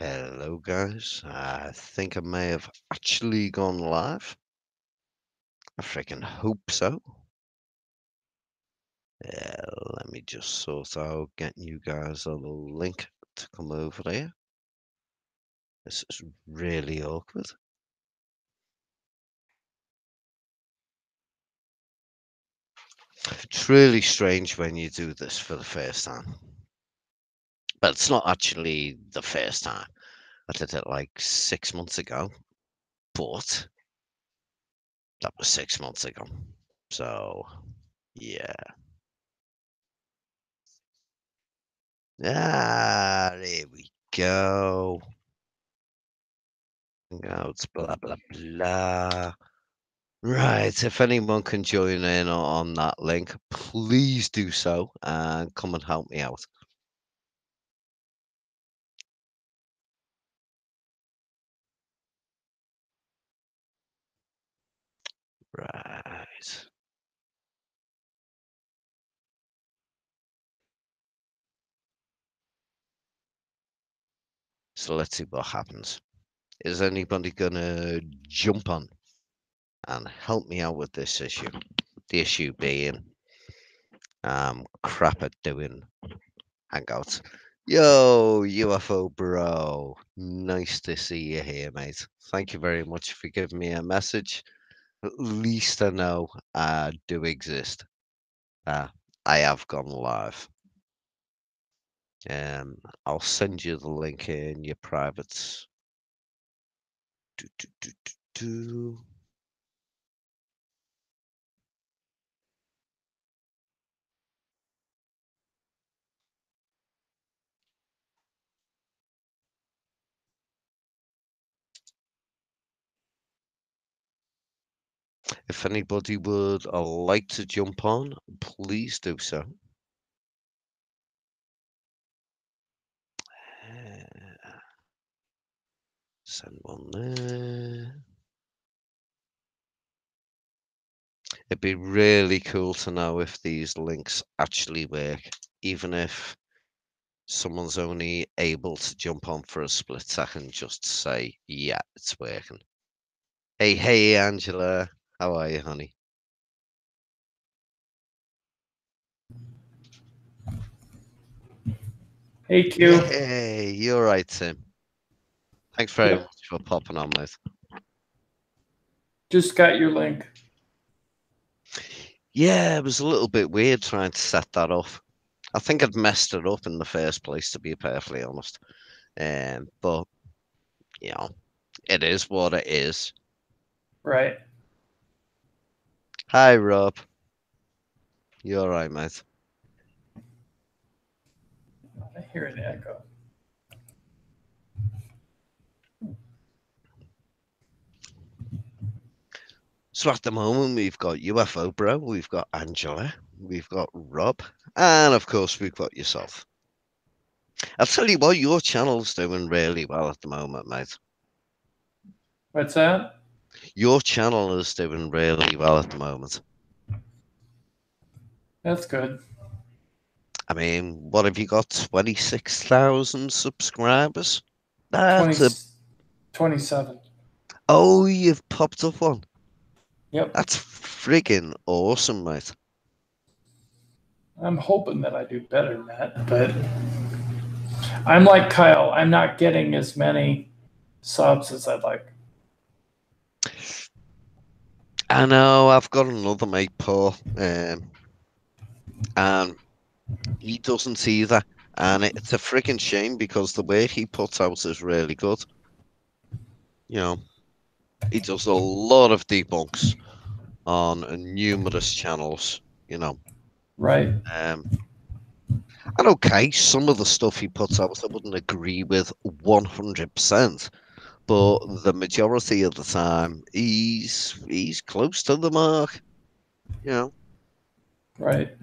Hello, guys. I think I may have actually gone live. I freaking hope so. Let me just sort out getting you guys a link to come over here. This is really awkward. It's really strange when you do this for the first time. But it's not actually the first time. I did it like 6 months ago, but that was 6 months ago. So, yeah. There we go. Hangouts, blah, blah, blah. Right, if anyone can join in on that link, please do so and come and help me out. Right. So let's see what happens. Is anybody gonna jump on and help me out with this issue? The issue being crap at doing hangouts. Yo, UFO bro. Nice to see you here, mate. Thank you very much for giving me a message. At least I know I do exist. I have gone live. I'll send you the link in your privates. Do, do, do, do, do. If anybody would like to jump on, please do so. Send one there. It'd be really cool to know if these links actually work, even if someone's only able to jump on for a split second just to say, yeah, it's working. Hey, Angela. How are you, honey? Hey, Q. Hey, you're right, Tim. Thanks very much for popping on, mate. Just got your link. Yeah, it was a little bit weird trying to set that up. I think I'd messed it up in the first place, to be perfectly honest. But you know, it is what it is. Right. Hi, Rob. You all right, mate? I hear an echo. So at the moment, we've got UFO Bro, we've got Angela, we've got Rob, and of course, we've got yourself. I'll tell you what, your channel's doing really well at the moment, mate. What's that? Your channel is doing really well at the moment. That's good. I mean, what have you got? 26,000 subscribers? 20, That's a 27. Oh, you've popped up one. Yep. That's friggin' awesome, mate. I'm hoping that I do better than that, but I'm like Kyle. I'm not getting as many subs as I'd like. I know, I've got another mate, Paul, and he doesn't either. And it's a friggin' shame because the way he puts out is really good. You know, he does a lot of debunks on numerous channels, you know. Right. Um, and okay, some of the stuff he puts out I wouldn't agree with 100%, but the majority of the time he's close to the mark, you know. Right.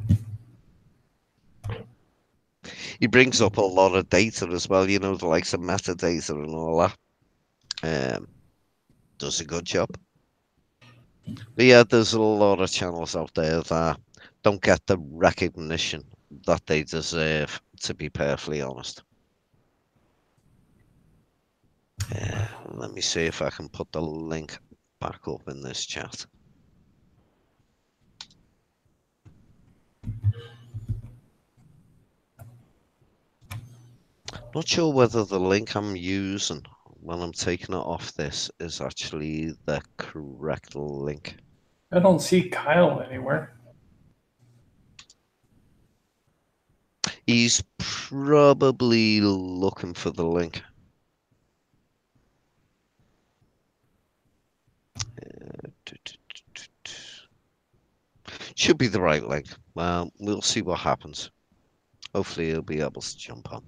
He brings up a lot of data as well, you know, the likes of metadata and all that. Does a good job. But yeah, there's a lot of channels out there that don't get the recognition that they deserve, to be perfectly honest. Let me see if I can put the link back up in this chat. Not sure whether the link I'm using when I'm taking it off this is actually the correct link. I don't see Kyle anywhere. He's probably looking for the link. Should be the right link. Well, we'll see what happens. Hopefully he'll be able to jump on.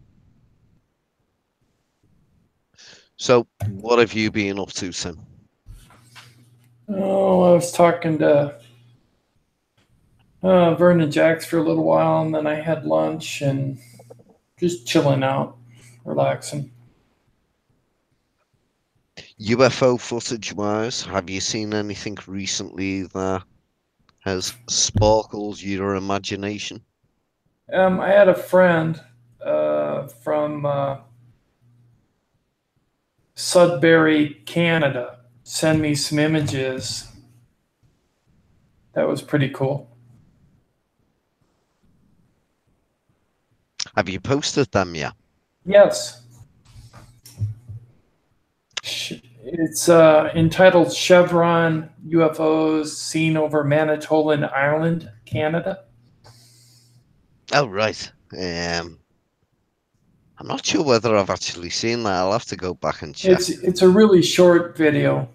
So, what have you been up to, Tim? Oh, I was talking to Vernon Jacks for a little while, and then I had lunch and just chilling out, relaxing. UFO footage-wise, have you seen anything recently that has sparkled your imagination? I had a friend from Sudbury, Canada, send me some images. That was pretty cool. Have you posted them yet? Yes. It's entitled Chevron UFOs Seen Over Manitoulin Island, Canada. Oh, right. I'm not sure whether I've actually seen that. I'll have to go back and check. It's a really short video.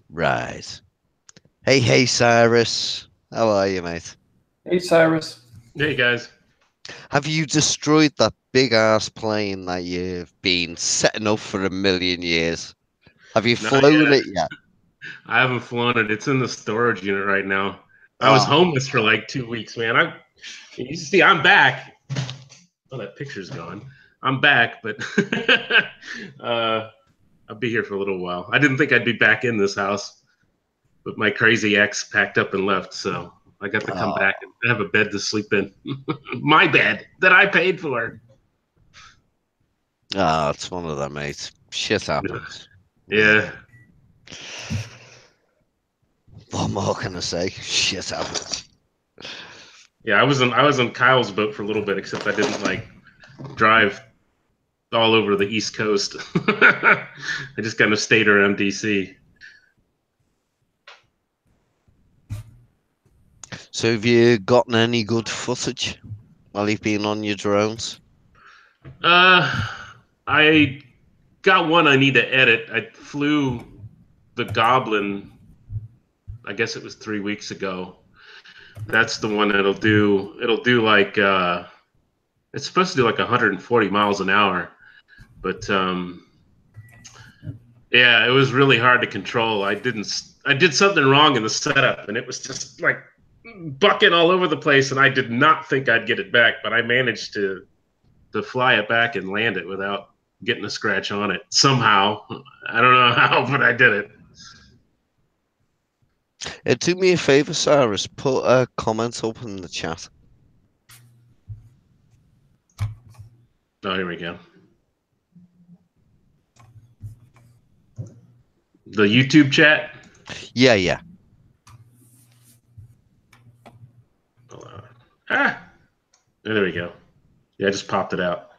Right. Hey, Cyrus. How are you, mate? Hey, Cyrus. Hey guys. Have you destroyed that big ass plane that you've been setting up for 1,000,000 years? Have you Not flown yet. it yet? I haven't flown it. It's in the storage unit right now. I was homeless for like 2 weeks, man. You see, I'm back. Oh, that picture's gone. I'm back, but I'll be here for a little while. I didn't think I'd be back in this house, but my crazy ex packed up and left, so I got to come back and have a bed to sleep in. My bed that I paid for. It's one of them, mate. Shit happens. Yeah. What more can I say? Shit happens. Yeah, I was on Kyle's boat for a little bit, except I didn't like drive all over the East Coast. I just kind of stayed around DC. So have you gotten any good footage while you've been on your drones? I got one I need to edit. I flew the Goblin, I guess it was 3 weeks ago. That's the one it'll do like it's supposed to do like 140 miles an hour, but yeah, it was really hard to control. I did something wrong in the setup, and it was just like bucking all over the place, and I did not think I'd get it back, but I managed to fly it back and land it without getting a scratch on it somehow. I don't know how, but I did it. Do me a favor, Cyrus. Put a comment up in the chat. Oh, here we go. The YouTube chat? Yeah. There we go. Yeah, I just popped it out.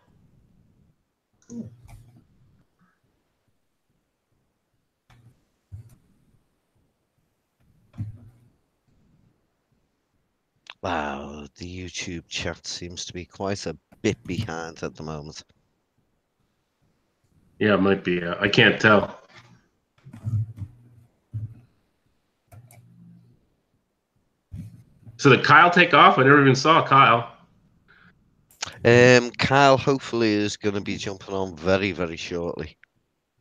Wow, the YouTube chat seems to be quite a bit behind at the moment. Yeah, it might be. I can't tell. So did Kyle take off? I never even saw Kyle. Kyle hopefully is going to be jumping on very, very shortly.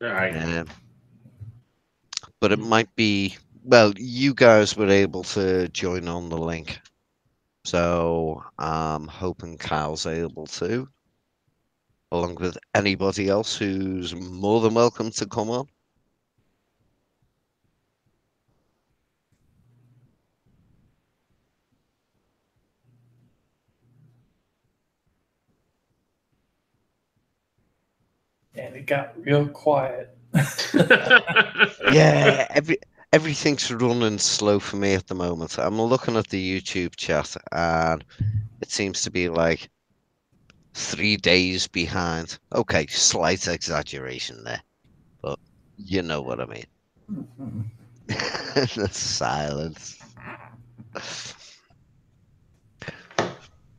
All right. But it might be, well, you guys were able to join on the link. So I'm hoping Kyle's able to, along with anybody else who's more than welcome to come on. And and it got real quiet. Yeah, everything's running slow for me at the moment. I'm looking at the YouTube chat, and it seems to be like 3 days behind. Okay, slight exaggeration there, but you know what I mean. The silence.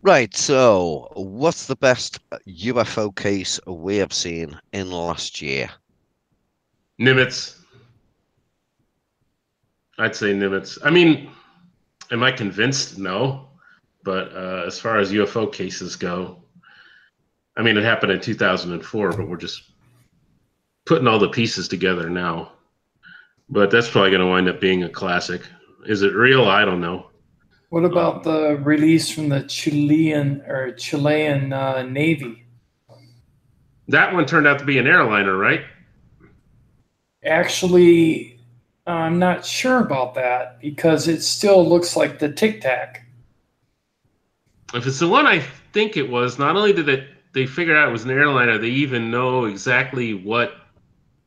Right, so what's the best UFO case we have seen in the last year? Nimitz. I'd say Nimitz. I mean, am I convinced? No. But as far as UFO cases go, I mean, it happened in 2004, but we're just putting all the pieces together now. But that's probably going to wind up being a classic. Is it real? I don't know. What about the release from the Chilean Navy? That one turned out to be an airliner, right? Actually, I'm not sure about that because it still looks like the Tic Tac. If it's the one I think it was, not only did they figure out it was an airliner, they even know exactly what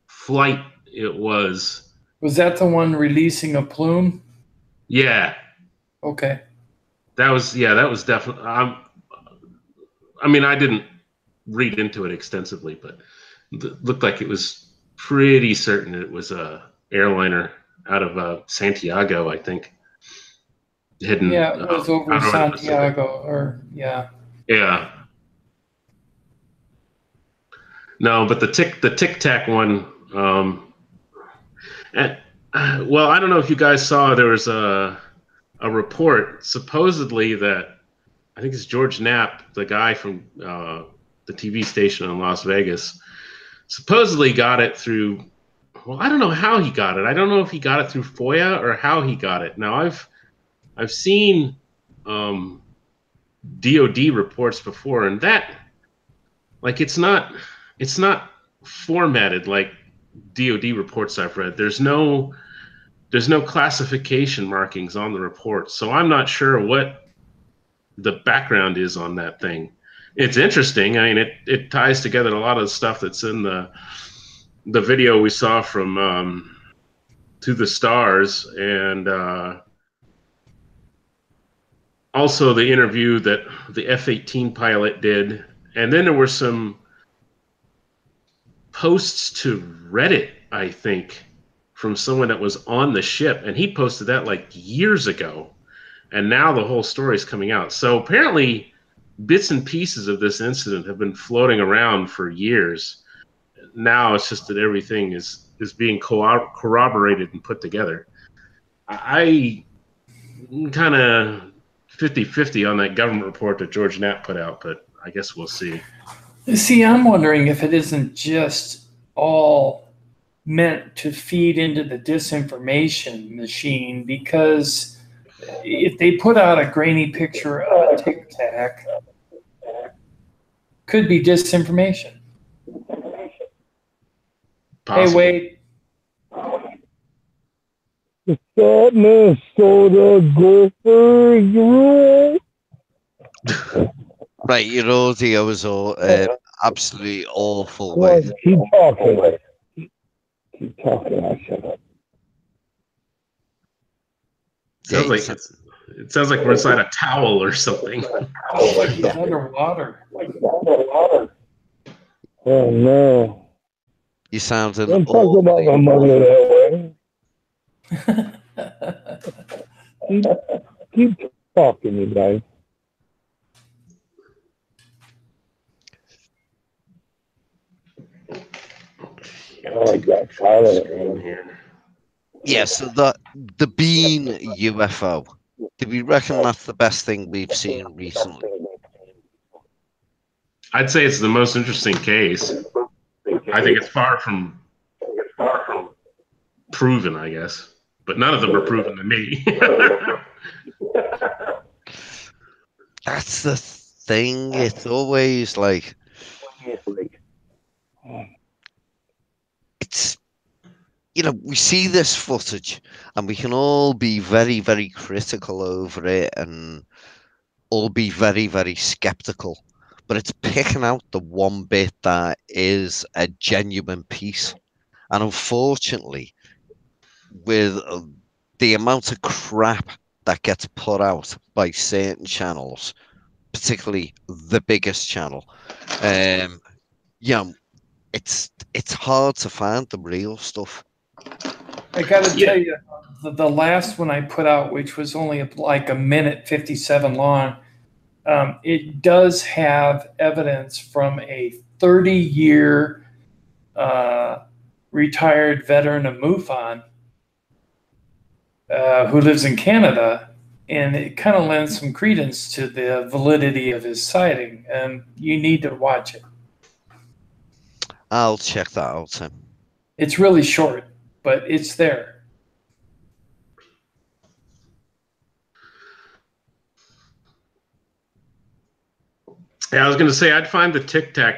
flight it was. Was that the one releasing a plume? Yeah. Okay. That was definitely. I mean, I didn't read into it extensively, but it looked like it was pretty certain it was a airliner out of Santiago, I think. Hidden. Yeah, it was over out of Santiago, or yeah. Yeah. No, but the Tic Tac one. Well, I don't know if you guys saw, there was a report supposedly that I think it's George Knapp, the guy from the TV station in Las Vegas, supposedly got it through. Well, I don't know how he got it. I don't know if he got it through FOIA or how he got it. Now I've seen DoD reports before, and that, like, it's not formatted like DoD reports I've read. There's no classification markings on the report, so I'm not sure what the background is on that thing. It's interesting. I mean, it ties together a lot of the stuff that's in the video we saw from To the Stars, and also the interview that the F-18 pilot did. And then there were some posts to Reddit, I think, from someone that was on the ship, and he posted that like years ago, and now the whole story is coming out. So apparently bits and pieces of this incident have been floating around for years. Now it's just that everything is being corroborated and put together. I kind of 50-50 on that government report that George Knapp put out, but I guess we'll see. See, I'm wondering if it isn't just all meant to feed into the disinformation machine, because if they put out a grainy picture of a Tic Tac, could be disinformation. Possible. Hey, wait. The Minnesota Gophers rule. Right, your audio is all absolutely awful. Come on, keep talking. Keep talking. I shut up. It sounds like we're inside a towel or something. Oh, like he's underwater. Oh no! You sound an Don't talk about my mother that way. Keep talking, you guys. Oh, I got silent here. Yeah, so the bean UFO. Do we reckon that's the best thing we've seen recently? I'd say it's the most interesting case. I think it's far from proven, I guess, but none of them are proven to me. That's the thing. It's always like it's, you know, we see this footage and we can all be very, very critical over it and all be very, very skeptical. but it's picking out the one bit that is a genuine piece. And unfortunately, with the amount of crap that gets put out by certain channels, particularly the biggest channel, um, yeah, it's hard to find the real stuff. I got to Yeah. tell you, the last one I put out, which was only like a minute 57 long, it does have evidence from a 30-year retired veteran of MUFON who lives in Canada, and it kind of lends some credence to the validity of his sighting. And you need to watch it. I'll check that out, Tim. It's really short, but it's there. Yeah, I was going to say I'd find the Tic Tac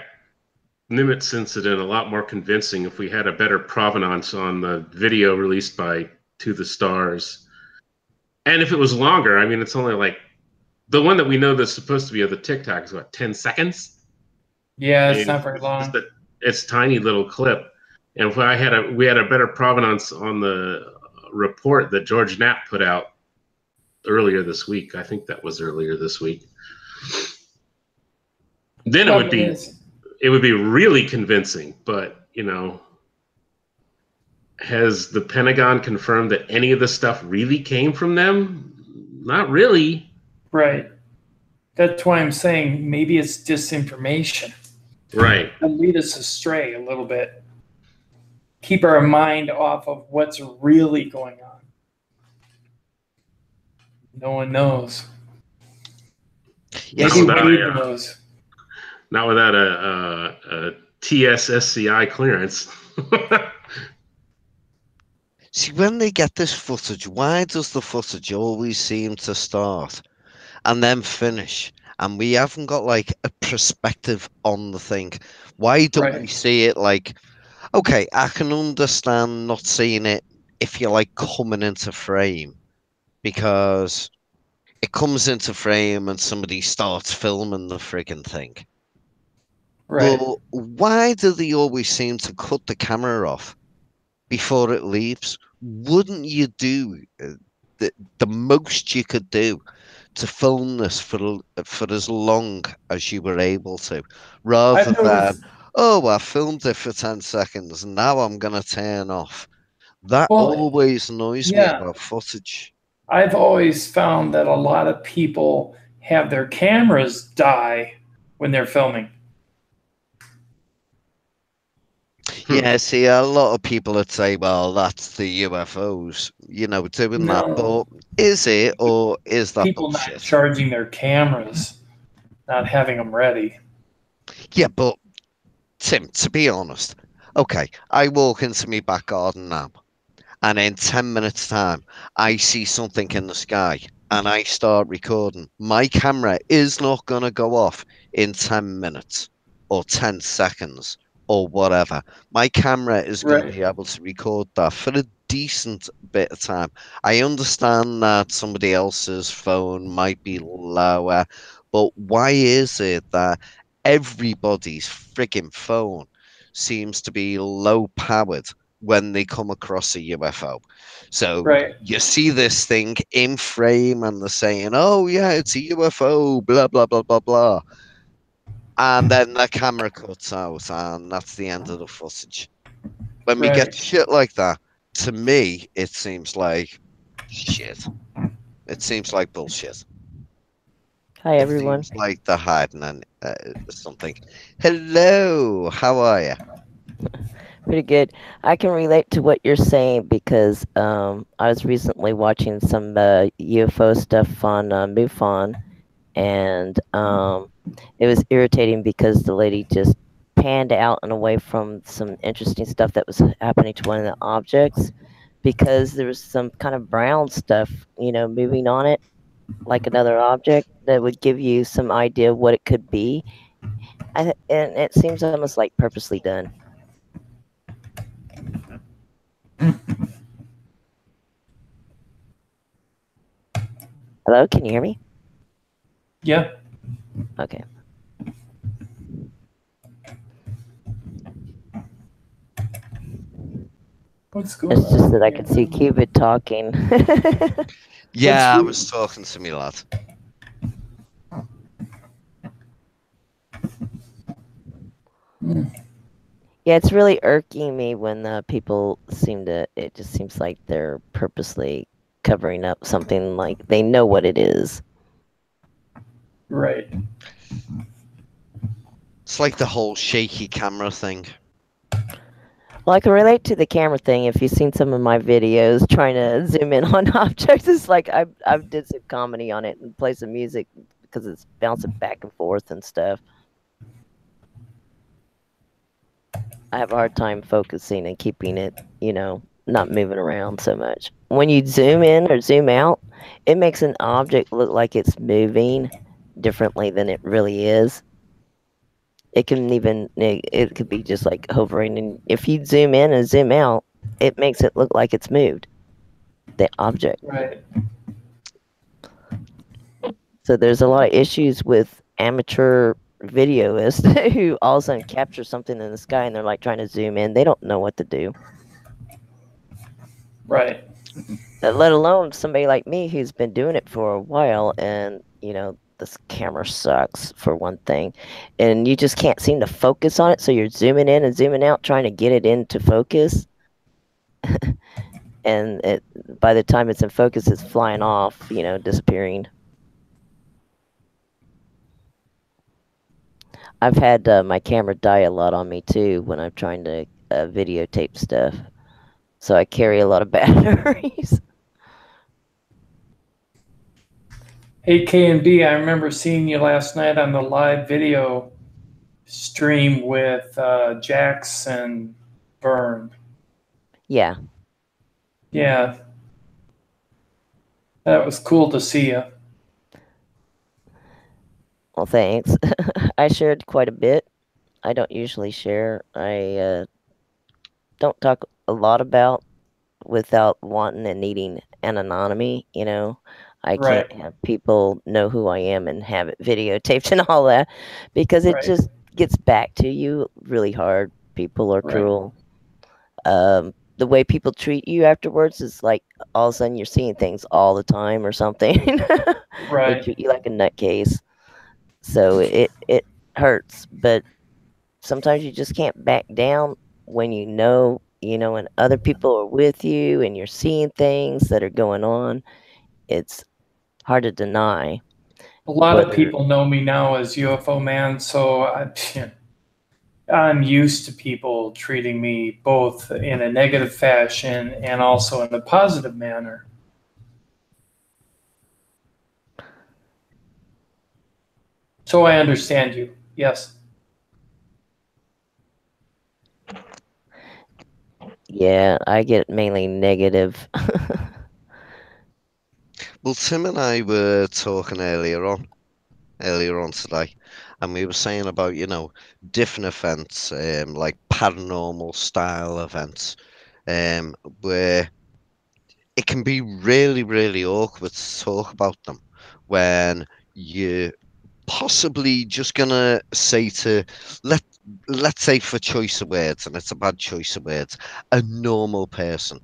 Nimitz incident a lot more convincing if we had a better provenance on the video released by To the Stars. And if it was longer, I mean, it's only like the one that we know that's supposed to be of the Tic Tac is what, 10 seconds? Yeah, it's not very It's long. just a, it's a tiny little clip. And if we had a better provenance on the report that George Knapp put out earlier this week. I think that was earlier this week. Then it would be really convincing. But, you know, has the Pentagon confirmed that any of the stuff really came from them? Not really. Right. That's why I'm saying maybe it's disinformation. Right. It'll lead us astray a little bit. Keep our mind off of what's really going on. No one knows. Yes. Maybe Wade knows. Not without a TSSCI clearance. See, when they get this footage, why does the footage always seem to start and then finish? And we haven't got like a perspective on the thing. Why don't we see it like, okay, I can understand not seeing it if you're like coming into frame, because it comes into frame and somebody starts filming the friggin' thing. Right. But why do they always seem to cut the camera off before it leaves? Wouldn't you do the most you could do to film this for as long as you were able to, rather than, oh, I filmed it for 10 seconds and now I'm going to turn off? That always annoys me about footage. I've always found that a lot of people have their cameras die when they're filming. Yeah, see, a lot of people would say, well, that's the UFOs, you know, doing that. But is it, or is that people bullshit? not charging their cameras, not having them ready? Yeah, but Tim, to be honest, okay, I walk into my back garden now, and in 10 minutes' time, I see something in the sky, and I start recording. My camera is not going to go off in 10 minutes or 10 seconds or whatever. My camera is going to be able to record that for a decent bit of time. I understand that somebody else's phone might be lower, but why is it that everybody's freaking phone seems to be low powered when they come across a UFO? So you see this thing in frame and they're saying, oh yeah, it's a UFO, blah, blah, blah, blah, blah. And then the camera cuts out and that's the end of the footage. When we get shit like that, to me, it seems like shit. It seems like bullshit. Hi, everyone. It seems like they're hiding something. Hello, how are you? Pretty good. I can relate to what you're saying because I was recently watching some UFO stuff on MUFON, and it was irritating because the lady just panned out and away from some interesting stuff that was happening to one of the objects, because there was some kind of brown stuff, you know, moving on it like another object that would give you some idea of what it could be. And it seems almost like purposely done. Hello, can you hear me? Yeah. Okay. What's going It's just on that I here? can see Cupid talking. Yeah, I weird. was talking to me lad. Yeah, it's really irking me when people seem to. It just seems like they're purposely covering up something like they know what it is. Right. It's like the whole shaky camera thing. Well, I can relate to the camera thing. If you've seen some of my videos trying to zoom in on objects, it's like I've did some comedy on it and play some music because it's bouncing back and forth and stuff. I have a hard time focusing and keeping it, not moving around so much. When you zoom in or zoom out, it makes an object look like it's moving differently than it really is. It could be just like hovering, and if you zoom in and zoom out, it makes it look like it's moved, the object. Right. So there's a lot of issues with amateur videoists who all of a sudden capture something in the sky and they're like trying to zoom in. They don't know what to do. Right. Let alone somebody like me who's been doing it for a while, and this camera sucks for one thing, and you just can't seem to focus on it, so you're zooming in and zooming out trying to get it into focus. And by the time it's in focus, it's flying off, disappearing. I've had my camera die a lot on me too when I'm trying to videotape stuff, so I carry a lot of batteries. Hey, K and B, I remember seeing you last night on the live video stream with Jax and Vern. Yeah. Yeah. That was cool to see you. Well, thanks. I shared quite a bit. I don't usually share. I don't talk a lot about without wanting and needing an anonymity. I Right. can't have people know who I am and have it videotaped and all that, because it Right. just gets back to you really hard. People are Right. cruel. The way people treat you afterwards is like all of a sudden you're seeing things all the time or something. They Right. treat you like a nutcase. So it hurts, but sometimes you just can't back down when and other people are with you and you're seeing things that are going on. It's hard to deny. A lot of Whether people know me now as UFO Man, so I'm used to people treating me both in a negative fashion and also in a positive manner. So I understand you. Yes. yeah, I get mainly negative. Well, Tim and I were talking earlier on today, and we were saying about, different events, like paranormal style events, where it can be really, really awkward to talk about them when you're possibly just gonna say to let let's say, for choice of words, and it's a bad choice of words, a normal person.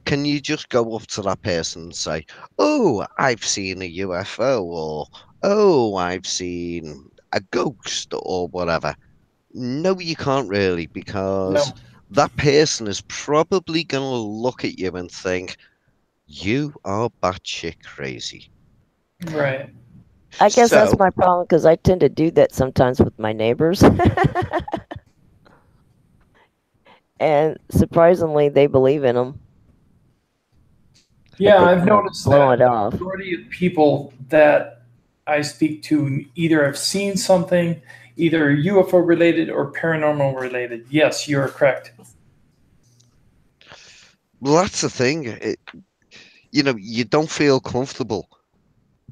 Can you just go up to that person and say, "Oh, I've seen a UFO," or "Oh, I've seen a ghost," or whatever? No, you can't really, because No. that person is probably gonna look at you and think, "You are batshit crazy." Right. I guess that's So my problem, because I tend to do that sometimes with my neighbors. And surprisingly, they believe in them. Yeah, They I've kind of noticed blow that it the off. majority of people that I speak to either have seen something, either UFO related or paranormal related. Yes, you are correct. well, that's the thing. You don't feel comfortable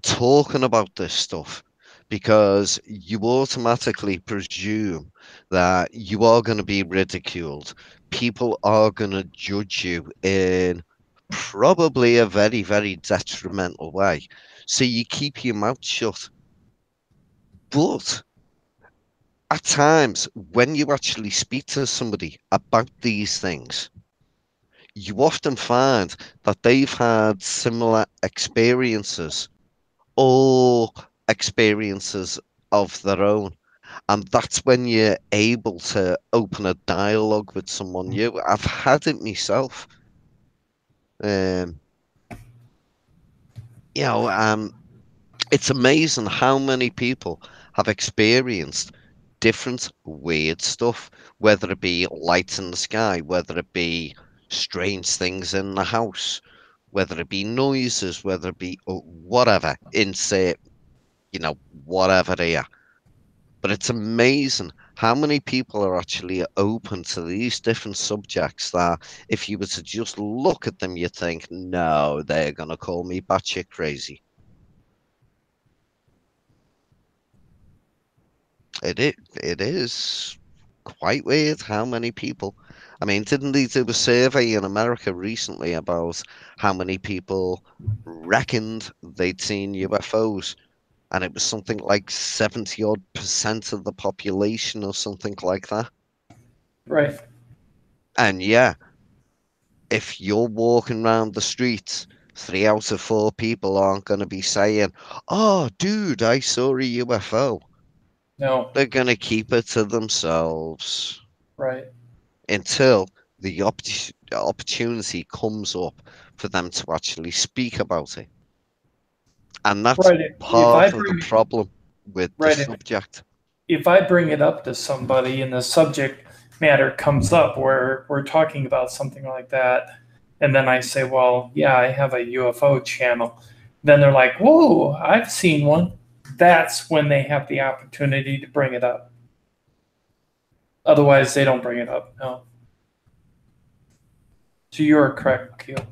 talking about this stuff because you automatically presume that you are going to be ridiculed. People are going to judge you in probably a very, very detrimental way. So you keep your mouth shut. But at times, when you actually speak to somebody about these things, you often find that they've had similar experiences or experiences of their own. And that's when you're able to open a dialogue with someone new. I've had it myself. Um, you know, it's amazing how many people have experienced different weird stuff, whether it be lights in the sky, whether it be strange things in the house, whether it be noises, whether it be whatever, insert, whatever they are. But it's amazing how many people are actually open to these different subjects that if you were to just look at them, you think, no, they're going to call me batshit crazy. It is quite weird how many people. I mean, didn't they do a survey in America recently about how many people reckoned they'd seen UFOs? And it was something like 70 odd percent of the population or something like that. Right. And yeah, if you're walking around the streets, 3 out of 4 people aren't going to be saying, "Oh, dude, I saw a UFO." No. They're going to keep it to themselves Right. until the opportunity comes up for them to actually speak about it. And that's Right. If I part of the bring problem with the right subject. if I bring it up to somebody and the subject matter comes up where we're talking about something like that, and then I say, well, yeah, I have a UFO channel, then they're like, whoa, I've seen one. That's when they have the opportunity to bring it up. Otherwise, they don't bring it up. No. So you're correct, Keel.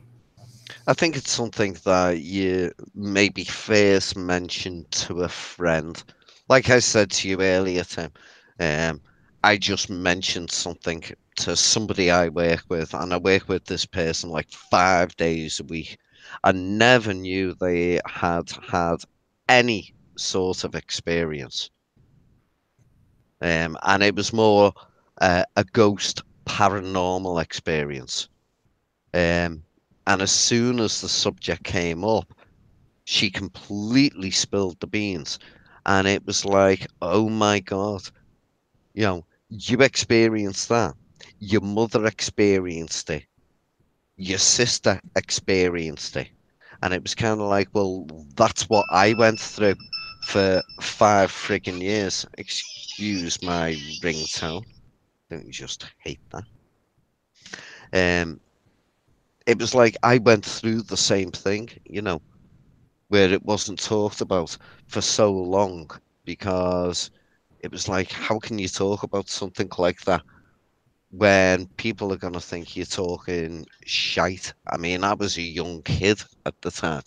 I think it's something that you maybe first mentioned to a friend. Like I said to you earlier, Tim, um, I just mentioned something to somebody I work with, and I work with this person like 5 days a week. I never knew they had any sort of experience. And it was more a ghost paranormal experience. Um, and as soon as the subject came up, she completely spilled the beans. And it was like, oh my God, you experienced that. Your mother experienced it. Your sister experienced it. And it was kind of like, well, that's what I went through for 5 friggin' years. Excuse my ringtone. Don't you just hate that? Um, it was like I went through the same thing, where it wasn't talked about for so long because it was like, how can you talk about something like that when people are going to think you're talking shite? I mean, I was a young kid at the time,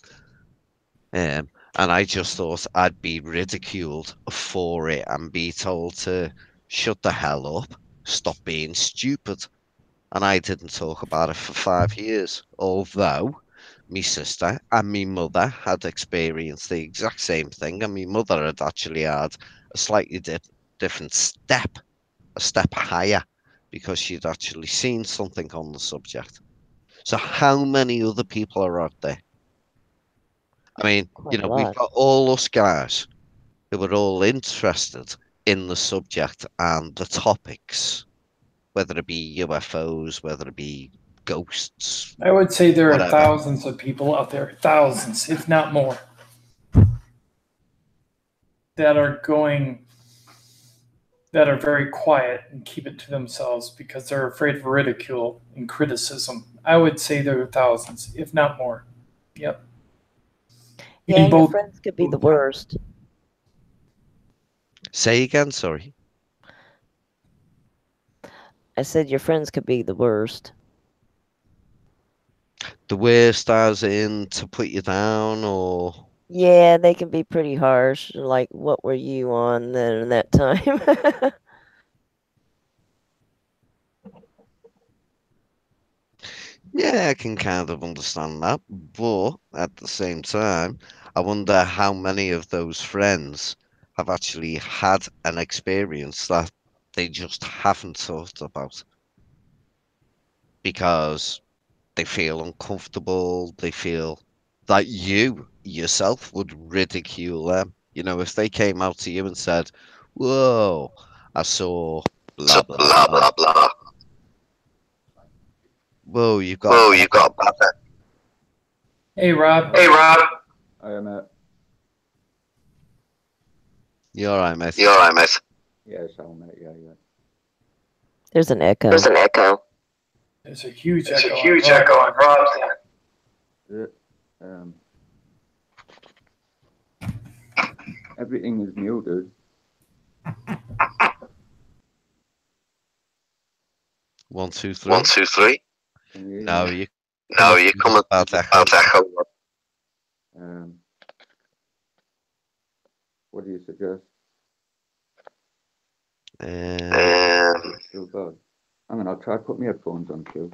and I just thought I'd be ridiculed for it and be told to shut the hell up, stop being stupid. And I didn't talk about it for 5 years, although my sister and my mother had experienced the exact same thing, and my mother had actually had a slightly different step, a step higher, because she'd actually seen something on the subject. So, how many other people are out there? I mean, Quite a we've lot. got all us guys who are all interested in the subject and the topics, whether it be UFOs, whether it be ghosts, I would say there are whatever. thousands of people out there, thousands, if not more, that are going that are very quiet and keep it to themselves because they're afraid of ridicule and criticism. I would say there are thousands, if not more. Yep. Yeah, In and your both. friends could be the worst. Say again, sorry. I said your friends could be the worst. The worst as in to put you down, or Yeah, they can be pretty harsh. Like, what were you on then that time? yeah, I can kind of understand that. But at the same time, I wonder how many of those friends have actually had an experience that they just haven't thought about because they feel uncomfortable. They feel that you yourself would ridicule them. You know, if they came out to you and said, "Whoa, I saw blah blah Blah blah." blah blah. Whoa, you've got Whoa, you got that. Hey, Rob. Hey, Rob. I am at. You all right, mate? You all right, mate? Yes, I'm at. Yeah, yeah. There's an echo. There's an echo. There's a huge There's echo. a huge echo on Rob's end. Is it? Everything is muted. 1, 2, 3. 1, 2, 3. Can you hear No, me? you. No, you come About echo. about echo. What do you suggest? Still bad. Hang on, I'll try to put my headphones on too.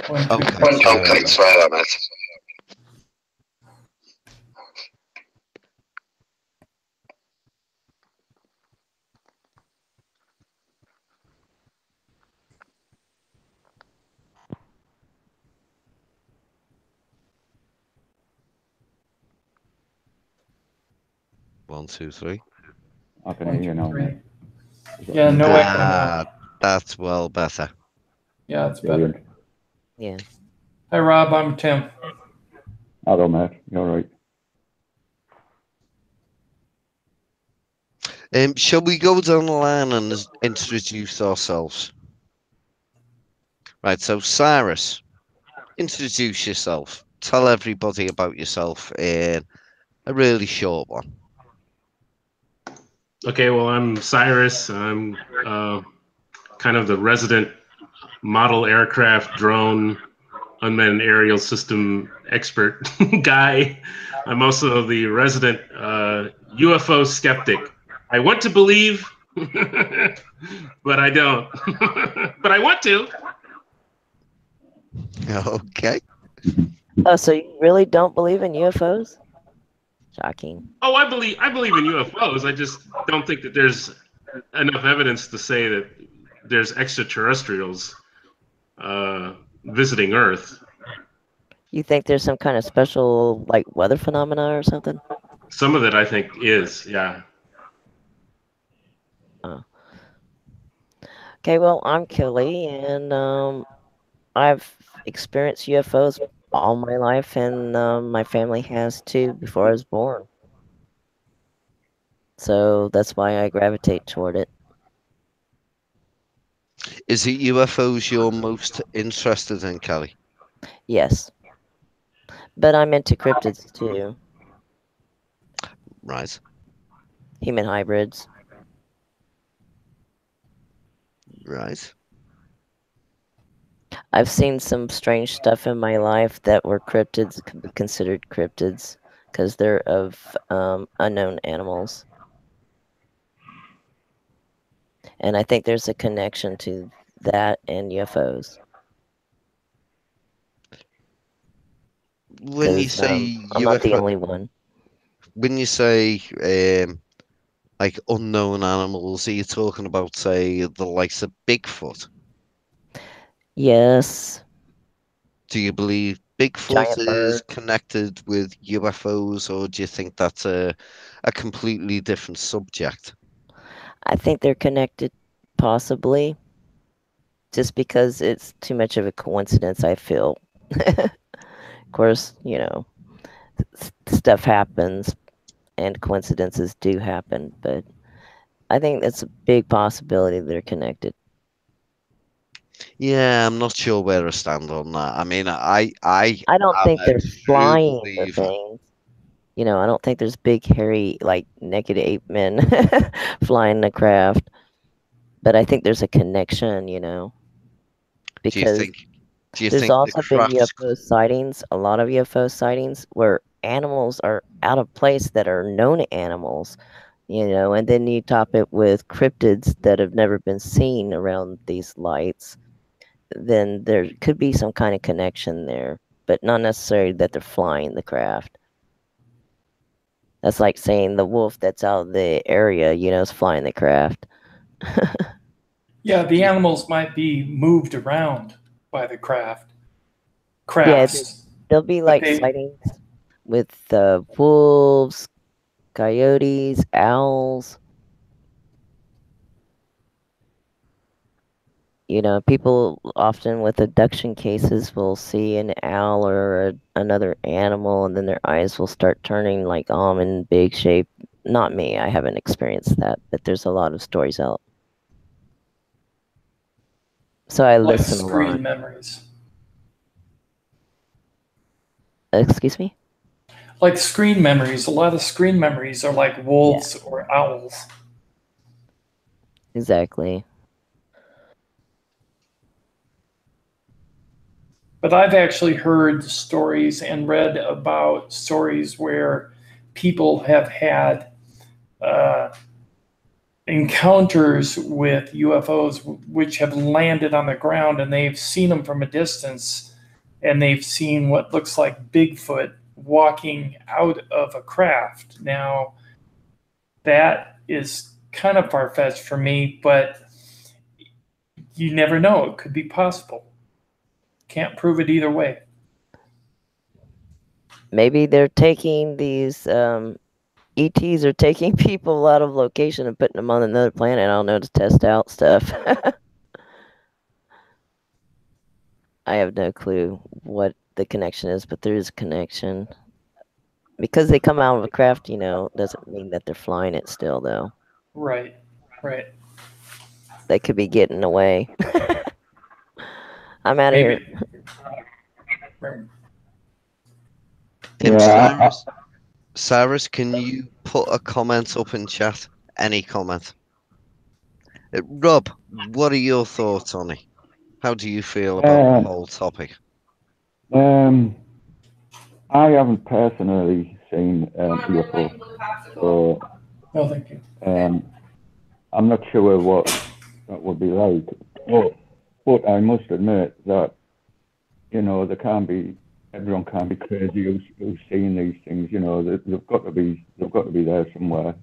One, two, Okay, three. Okay, try that, mate. One, two, three. I can One, hear you two, now, three. mate. Yeah, no echo. Ah, that's well better. Yeah, it's better. Brilliant. Yeah. Hi, Rob. I'm Tim. Hello, mate. You're right. Shall we go down the line and introduce ourselves? Right, so Cyrus, introduce yourself. Tell everybody about yourself in a really short one. Okay, well, I'm Cyrus. I'm kind of the resident model aircraft, drone, unmanned aerial system expert guy. I'm also the resident UFO skeptic. I want to believe, but I don't. But I want to. Okay. Oh, so you really don't believe in UFOs? Shocking. Oh, I believe in UFOs. I just don't think that there's enough evidence to say that there's extraterrestrials visiting Earth. You think there's some kind of special, like, weather phenomena or something? Some of it, I think, is, yeah. Okay, well, I'm Kelly, and I've experienced UFOs all my life, and my family has too before I was born. So that's why I gravitate toward it. Is it UFOs you're most interested in, Kelly? Yes. But I'm into cryptids too. Right. Human hybrids. Right. I've seen some strange stuff in my life that were cryptids, considered cryptids, because they're of unknown animals. And I think there's a connection to that and UFOs. When you 'Cause, say I'm not the UFO, only one. when you say like unknown animals, are you talking about, say, the likes of Bigfoot? Yes. Do you believe Bigfoot Giant is bird. connected with UFOs, or do you think that's a completely different subject? I think they're connected, possibly. Just because it's too much of a coincidence, I feel. Of course, you know, stuff happens and coincidences do happen, but I think that's a big possibility they're connected. Yeah, I'm not sure where I stand on that. I mean, I don't am think a they're true flying the believer. things. You know, I don't think there's big, hairy, like, naked ape men flying the craft. But I think there's a connection, you know. Do you Because think? Do you there's think the also been craft's UFO sightings, a lot of UFO sightings, where animals are out of place that are known animals, you know, and then you top it with cryptids that have never been seen around these lights, then there could be some kind of connection there, but not necessarily that they're flying the craft. That's like saying the wolf that's out of the area, you know, is flying the craft. Yeah, the animals might be moved around by the craft. crafts. There'll be But like they- sightings with wolves, coyotes, owls. You know, people often with abduction cases will see an owl or another animal, and then their eyes will start turning like almond big shape. Not me, I haven't experienced that, but there's a lot of stories out. So I like listen a lot. screen memories. Excuse me? Like screen memories. A lot of screen memories are like wolves or owls. Exactly. But I've actually heard stories and read about stories where people have had encounters with UFOs which have landed on the ground, and they've seen them from a distance, and they've seen what looks like Bigfoot walking out of a craft. Now, that is kind of far-fetched for me, but you never know. It could be possible. Can't prove it either way. Maybe they're taking these ETs are taking people out of location and putting them on another planet, I don't know, to test out stuff. I have no clue what the connection is, but there is a connection. Because they come out of a craft, you know, doesn't mean that they're flying it still, though. Right, right. They could be getting away. I'm out of here. Maybe. Yeah, Cyrus, can you put a comment up in chat? Any comment? Rob, what are your thoughts on it? How do you feel about the whole topic? I haven't personally seen UFO, so No, thank you. I'm not sure what that would be like. But I must admit that, you know, everyone can't be crazy who's seeing these things. You know, they've got to be there somewhere.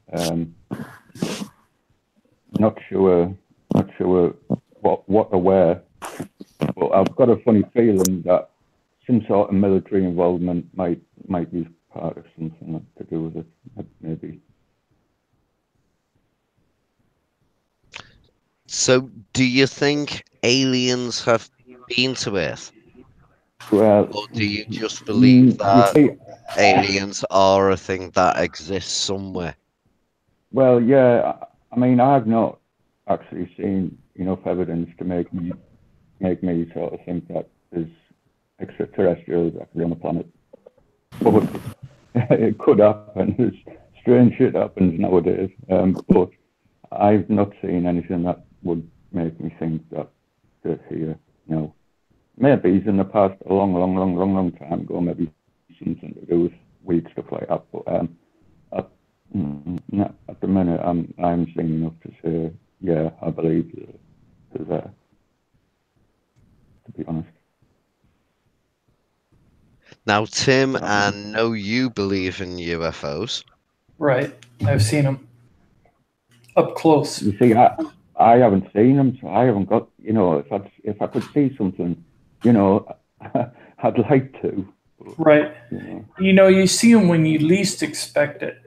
Not sure what to wear, but I've got a funny feeling that some sort of military involvement might be part of something to do with it, maybe. So, do you think aliens have been to Earth? Well, Or do you just believe you that see, aliens are a thing that exists somewhere? well, yeah. I mean, I've not actually seen enough evidence to make me sort of think that there's extraterrestrials actually on the planet. But it could happen. Strange shit happens nowadays. But I've not seen anything that would make me think that they're here. No. Maybe in the past, a long time ago, maybe something to do with weird stuff like that. But at the minute, I'm seeing enough to say, yeah, I believe they're there. To be honest. Now, Tim, I know you believe in UFOs. Right. I've seen them up close. You see, I haven't seen them, so I haven't got, you know, if I could see something, you know, I'd like to. Right. You know. You know, you see them when you least expect it.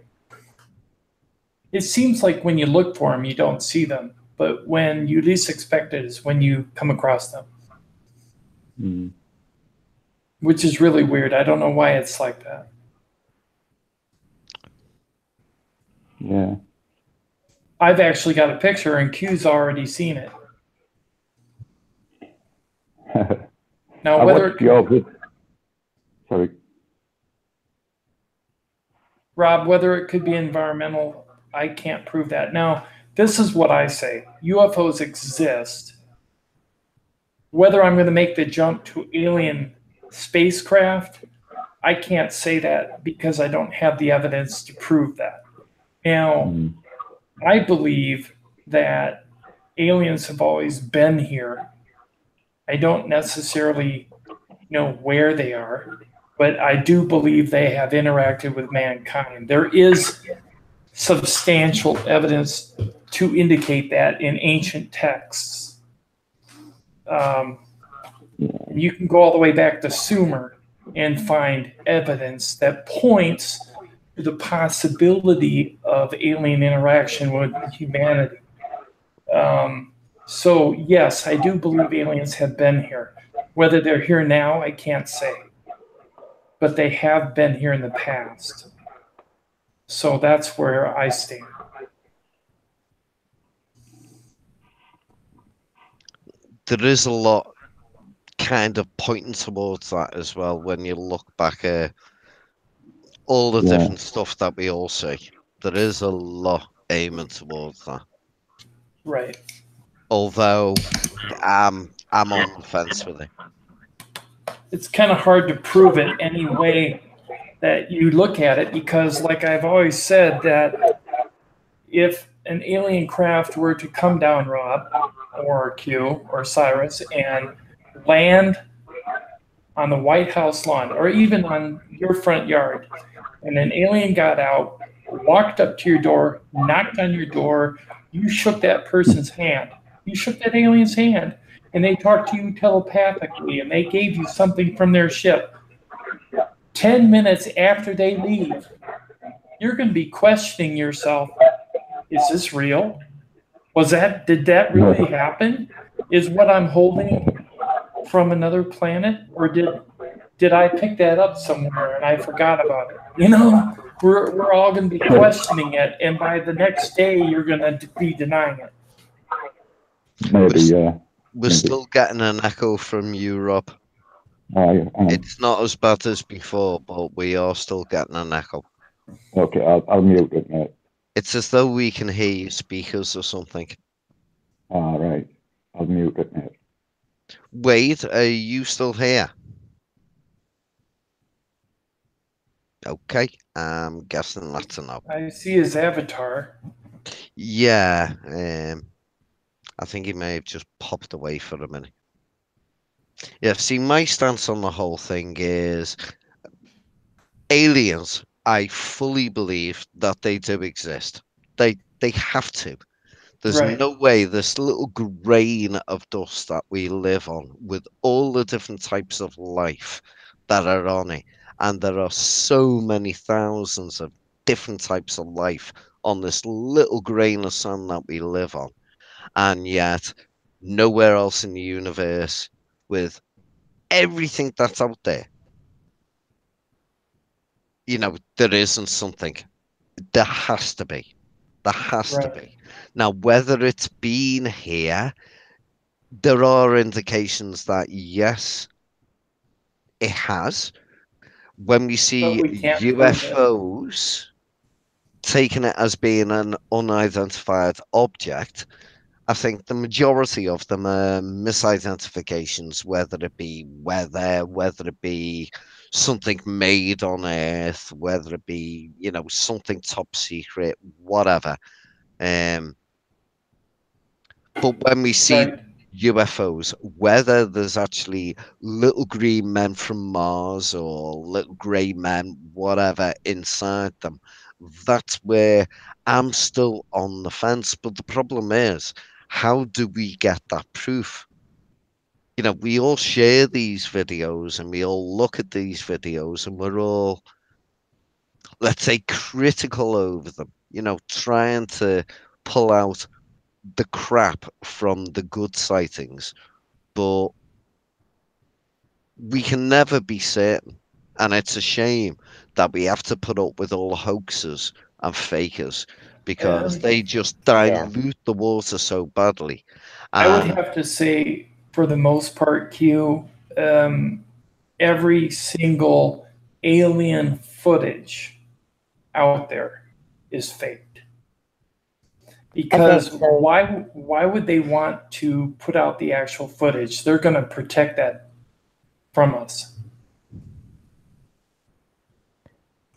It seems like when you look for them, you don't see them. But when you least expect it is when you come across them. Mm. Which is really weird. I don't know why it's like that. Yeah. I've actually got a picture, and Q's already seen it. Now, I whether watched your video. Sorry. Rob, whether it could be environmental, I can't prove that. Now, this is what I say. UFOs exist. Whether I'm going to make the jump to alien spacecraft, I can't say that because I don't have the evidence to prove that. Now, I believe that aliens have always been here. I don't necessarily know where they are, but I do believe they have interacted with mankind. There is substantial evidence to indicate that in ancient texts. And you can go all the way back to Sumer and find evidence that points to the possibility of alien interaction with humanity. So yes, I do believe aliens have been here. Whether they're here now, I can't say. But they have been here in the past. So that's where I stand. There is a lot kind of pointing towards that as well when you look back at all the different stuff that we all see. There is a lot aiming towards that. Right. Although I'm on the fence with it. It's kind of hard to prove it any way that you look at it, because like I've always said, that if an alien craft were to come down, Rob, or Q, or Cyrus, and land on the White House lawn, or even on your front yard, and an alien got out, walked up to your door, knocked on your door, you shook that person's hand. You shook that alien's hand, and they talked to you telepathically, and they gave you something from their ship. 10 minutes after they leave, you're going to be questioning yourself. Is this real? Did that really happen? Is what I'm holding from another planet? Or did I pick that up somewhere and I forgot about it? You know, we're all going to be questioning it, and by the next day, you're going to be denying it. Maybe, yeah. We're still getting an echo from you, Rob. It's not as bad as before, but we are still getting an echo. Okay, I'll mute it, mate. It's as though we can hear you speakers or something. All right, I'll mute it, mate. Wade, are you still here? Okay, I'm guessing that's a no. I see his avatar. Yeah, I think he may have just popped away for a minute. Yeah, see, my stance on the whole thing is aliens. I fully believe that they do exist. They have to. There's no way this little grain of dust that we live on, with all the different types of life that are on it, and there are so many thousands of different types of life on this little grain of sand that we live on, and yet nowhere else in the universe, with everything that's out there, you know, there isn't something. There has to be. There has to be. Now, whether it's been here, there are indications that yes, it has. When we see UFOs taking it as being an unidentified object, I think the majority of them are misidentifications, whether it be weather, whether it be something made on Earth, whether it be, you know, something top secret, whatever. But when we see UFOs, whether there's actually little green men from Mars or little grey men, whatever, inside them, that's where I'm still on the fence. But the problem is, how do we get that proof? You know, we all share these videos and we all look at these videos and we're all, let's say, critical over them, you know, trying to pull out the crap from the good sightings, but we can never be certain. And it's a shame that we have to put up with all the hoaxes and fakers, because they just dilute the water so badly. I would have to say, for the most part, Q, every single alien footage out there is faked. Because why would they want to put out the actual footage? They're going to protect that from us.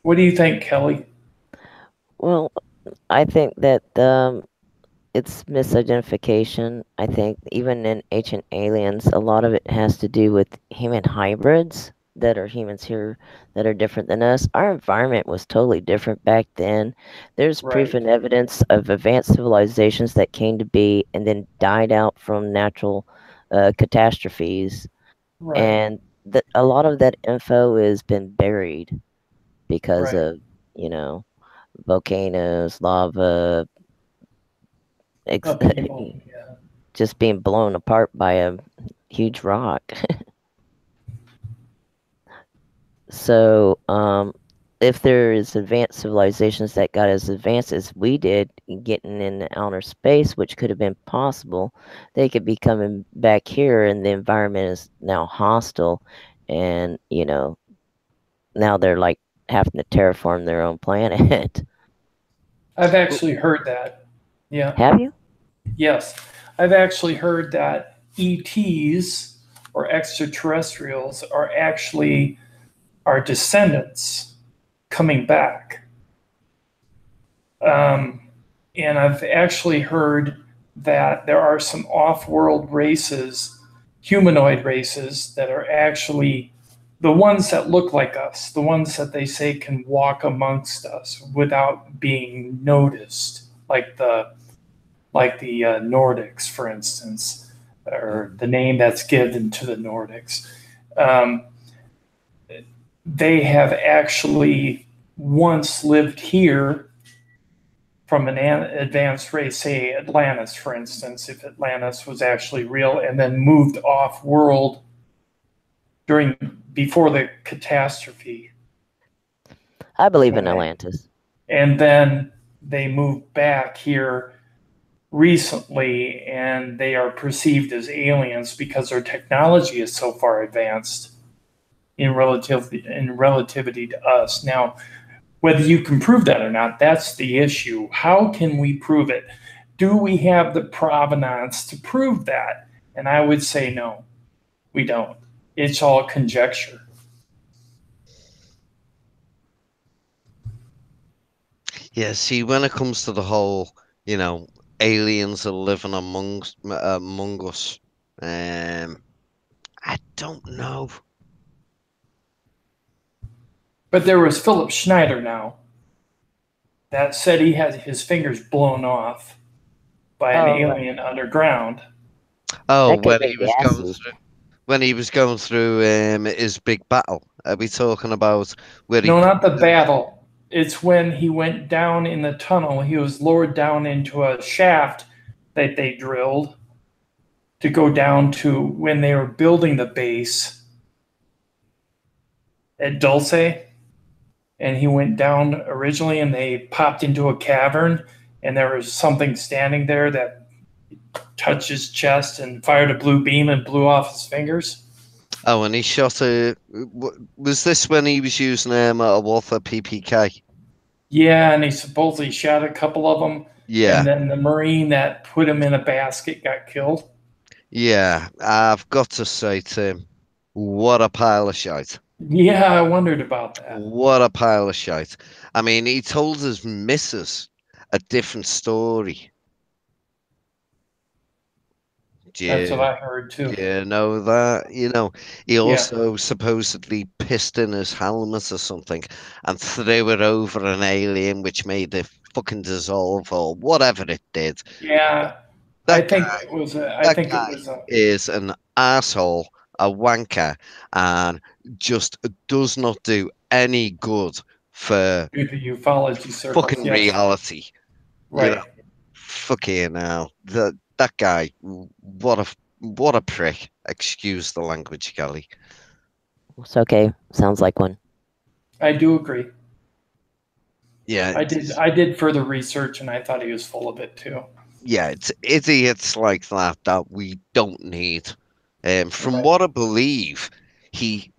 What do you think, Kelly? Well, I think that it's misidentification. I think even in Ancient Aliens, a lot of it has to do with human hybrids that are humans here that are different than us. Our environment was totally different back then. There's proof and evidence of advanced civilizations that came to be and then died out from natural catastrophes. Right. and a lot of that info has been buried because Right. of volcanoes, lava, Upheaval. Yeah. just being blown apart by a huge rock. So, if there is advanced civilizations that got as advanced as we did in getting in outer space, which could have been possible, they could be coming back here, and the environment is now hostile, and now they're like having to terraform their own planet. I've actually heard that. Yeah. Have you? Yes. I've actually heard that ETs or extraterrestrials are actually our descendants coming back. And I've actually heard that there are some off-world races, humanoid races, that are actually the ones that look like us, the ones that they say can walk amongst us without being noticed, like the Nordics, for instance, or the name that's given to the Nordics. They have actually once lived here from an advanced race, say Atlantis, for instance, if Atlantis was actually real, and then moved off world before the catastrophe. I believe in Atlantis. And then they moved back here recently, and they are perceived as aliens because their technology is so far advanced in relativity to us. Now, whether you can prove that or not, that's the issue. How can we prove it? Do we have the provenance to prove that? And I would say no, we don't. It's all conjecture. Yeah, see, when it comes to the whole, aliens are living among us, I don't know. But there was Philip Schneider now that said he had his fingers blown off by an alien underground. Oh, That could when be he was going gases. through, his big battle. Are we talking about where he? No, not the battle. It's when he went down in the tunnel. He was lowered down into a shaft that they drilled to go down to when they were building the base at Dulce. And he went down originally, and they popped into a cavern, and there was something standing there that touched his chest and fired a blue beam and blew off his fingers. Oh, and he shot a. Was this when he was using a Walther PPK? Yeah, and he supposedly shot a couple of them. Yeah. And then the Marine that put him in a basket got killed. Yeah, I've got to say, Tim, what a pile of shite. Yeah, I wondered about that. What a pile of shite. I mean, he told his missus a different story. That's what I heard too. You know that? He also supposedly pissed in his helmet or something and threw it over an alien, which made it fucking dissolve or whatever it did. Yeah, I think it was is an asshole, a wanker, and just does not do any good for the ufology circles. fucking reality. Right. Fucking hell. That guy, what a prick. Excuse the language, Kelly. It's okay. Sounds like one. I do agree. Yeah. I did further research, and I thought he was full of it too. Yeah, it's idiots like that we don't need. From what I believe, he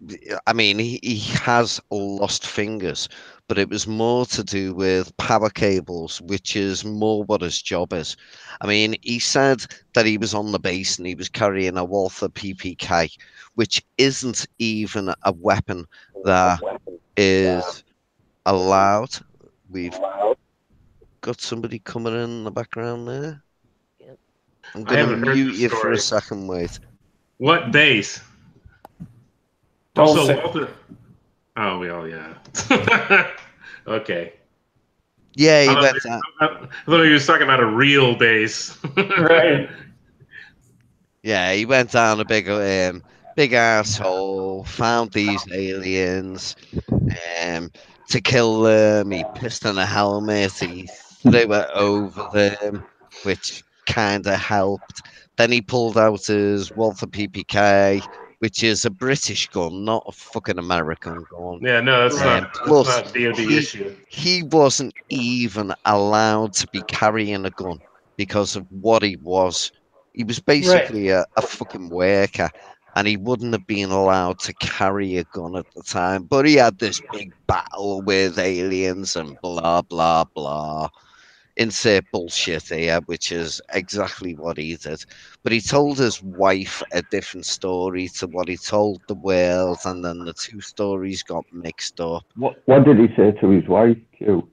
has lost fingers, but it was more to do with power cables, which is more what his job is. I mean, he said that he was on the base and he was carrying a Walther PPK, which isn't even a weapon that is allowed. We've got somebody coming in the background there. Yep. I'm going to mute you for a second, wait. What base? Also, Walter. Oh, yeah. Okay. Yeah, he went down. I thought he was talking about a real base. Right. Yeah, he went down a big big asshole, found these aliens, um, to kill them. He pissed in a helmet. He threw it over them, which kind of helped. Then he pulled out his Walther PPK, which is a British gun, not a fucking American gun. Yeah, no, that's Right. not Plus, DoD he issue. he wasn't even allowed to be carrying a gun because of what he was. He was Right. basically a fucking worker, and he wouldn't have been allowed to carry a gun at the time. But he had this big battle with aliens and blah blah blah. Insert bullshit here, which is exactly what he did. But he told his wife a different story to what he told the world, and then the two stories got mixed up. What did he say to his wife, Q?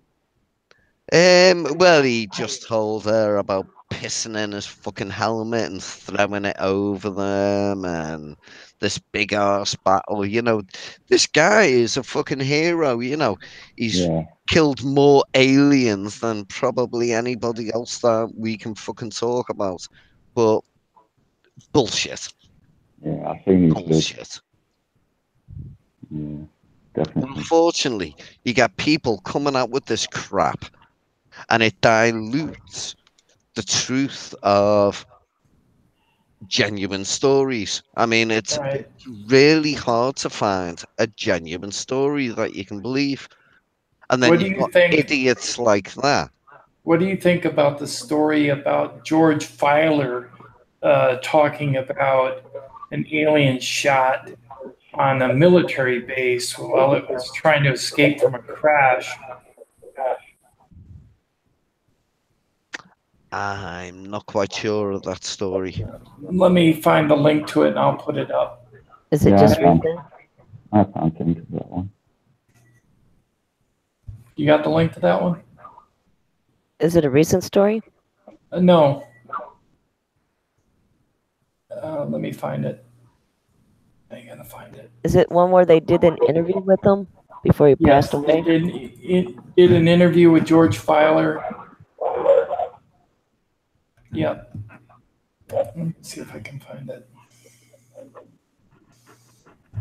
Well, he just told her about pissing in his fucking helmet and throwing it over them, and this big ass battle. This guy is a fucking hero. He's Yeah, killed more aliens than probably anybody else that we can fucking talk about. But bullshit, yeah, I seen his vid. bullshit. Yeah, definitely. Unfortunately, you got people coming out with this crap, and it dilutes the truth of genuine stories. I mean, it's Right. really hard to find a genuine story that you can believe. And then What do you've you got think? idiots like that. What do you think about the story about George Filer talking about an alien shot on a military base while it was trying to escape from a crash? I'm not quite sure of that story. Let me find the link to it and I'll put it up. Is it Yeah, just I can't, recent? I can't think of that one. You got the link to that one? Is it a recent story? No. Let me find it. I gotta find it. Is it one where they did an interview with him before he Yes, passed they away? did an interview with George Filer. Yep. Let me see if I can find it.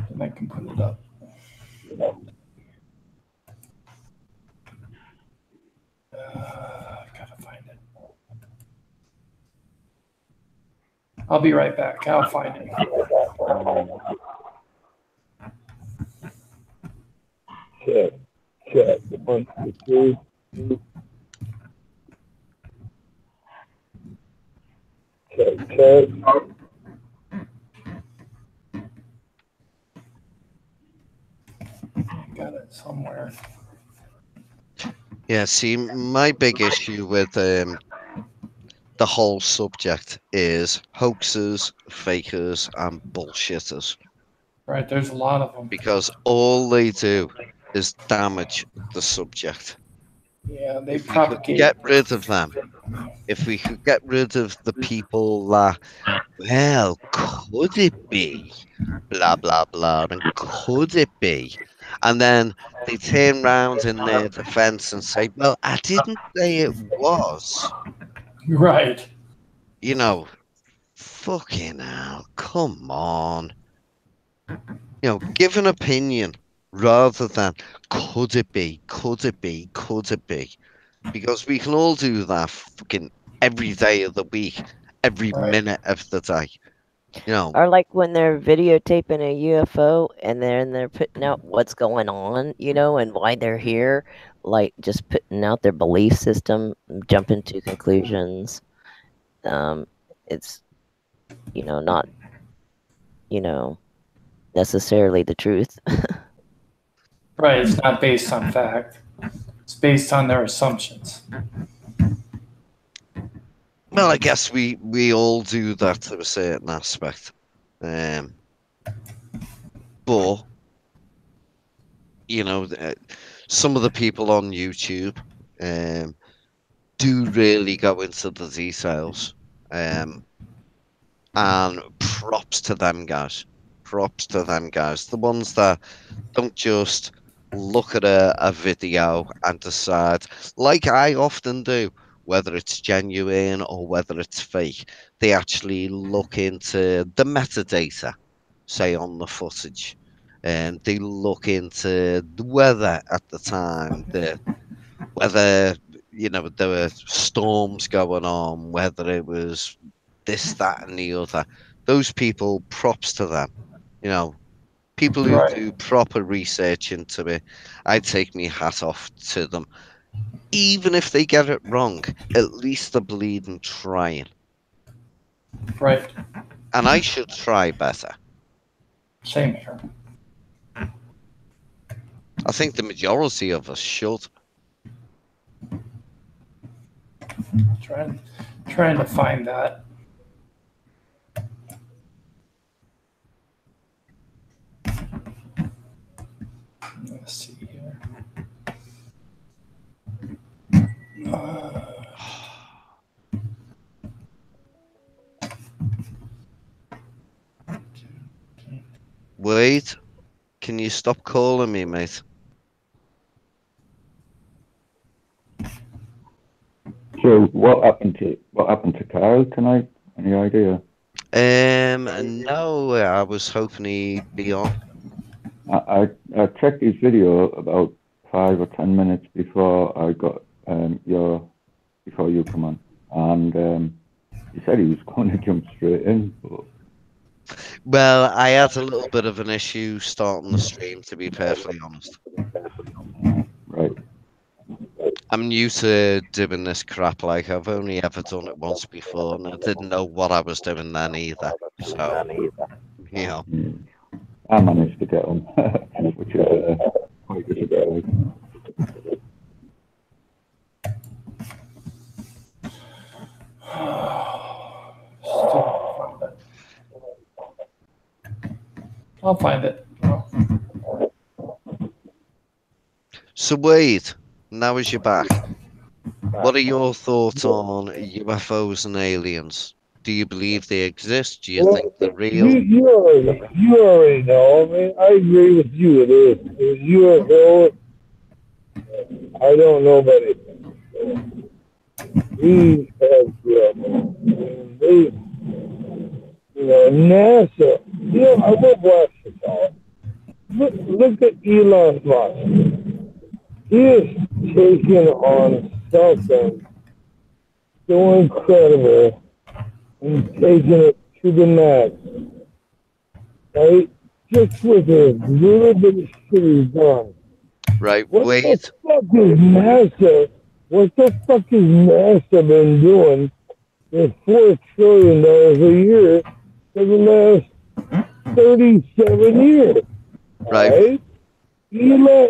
And I can put it up. Gotta find it. I'll be right back. I'll find it. Check. 1, 2, 3. Check. Got it somewhere. Yeah, see, my big issue with the whole subject is hoaxes, fakers, and bullshitters. Right, there's a lot of them. Because all they do is damage the subject. Yeah, they If we could propagate. get rid of them, if we could get rid of the people that, well, could it be? Blah, blah, blah, and could it be? And then they turn round in their defense and say, well, I didn't say it was. Right. Fucking hell, come on. Give an opinion rather than could it be, could it be, could it be? Because we can all do that fucking every day of the week, every Right. minute of the day. Or like when they're videotaping a UFO and then they're putting out what's going on, and why they're here, like just putting out their belief system, jumping to conclusions. It's not necessarily the truth. Right. It's not based on fact. It's based on their assumptions. Well, I guess we all do that to a certain aspect. But some of the people on YouTube do really go into the details. And props to them guys. Props to them guys. The ones that don't just look at a video and decide, like I often do, whether it's genuine or whether it's fake. They actually look into the metadata. say on the footage, and they look into the weather at the time, the whether there were storms going on, whether it was this, that, and the other. Those people, props to them. People who Right. do proper research into it, I'd take my hat off to them. Even if they get it wrong, at least they're bleeding trying. Right. And I should try better. Same here. I think the majority of us should. Trying to find that. Let's see here. Wait, can you stop calling me, mate? So what happened to Kyle tonight? Any idea? No, I was hoping he'd be on. I checked his video about 5 or 10 minutes before I got before you come on, and he said he was going to jump straight in. But... Well, I had a little bit of an issue starting the stream, to be perfectly honest. Right. I'm new to doing this crap. Like, I've only ever done it once before, and I didn't know what I was doing then either. So, I managed to get on, which is quite good. I'll find it. So Wade, now as you're back, what are your thoughts on UFOs and aliens? Do you believe they exist? Do you think they're real? You already know. I mean, I agree with you. It is. UFO. I don't know, but we have, they, NASA. I will watch this all. Look at Elon Musk. He is taking on something so incredible and taking it to the max. Right? Just with a little bit of shit he's done. Right, What Wade. the fuck is NASA been doing with $4 trillion a year for the last 37 years? Right. Elon,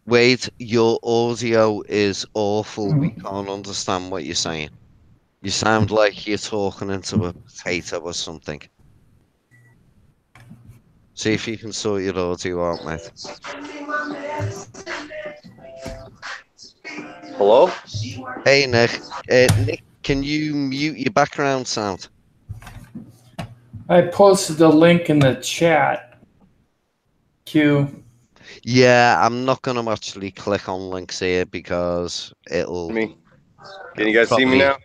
Wade, your audio is awful. We can't understand what you're saying. You sound like you're talking into a potato or something. See if you can sort your audio out, mate. Hello? Hey, Nick. Nick, can you mute your background sound? I posted the link in the chat. Q. Yeah, I'm not going to actually click on links here because it'll... Me. Can you guys see me now?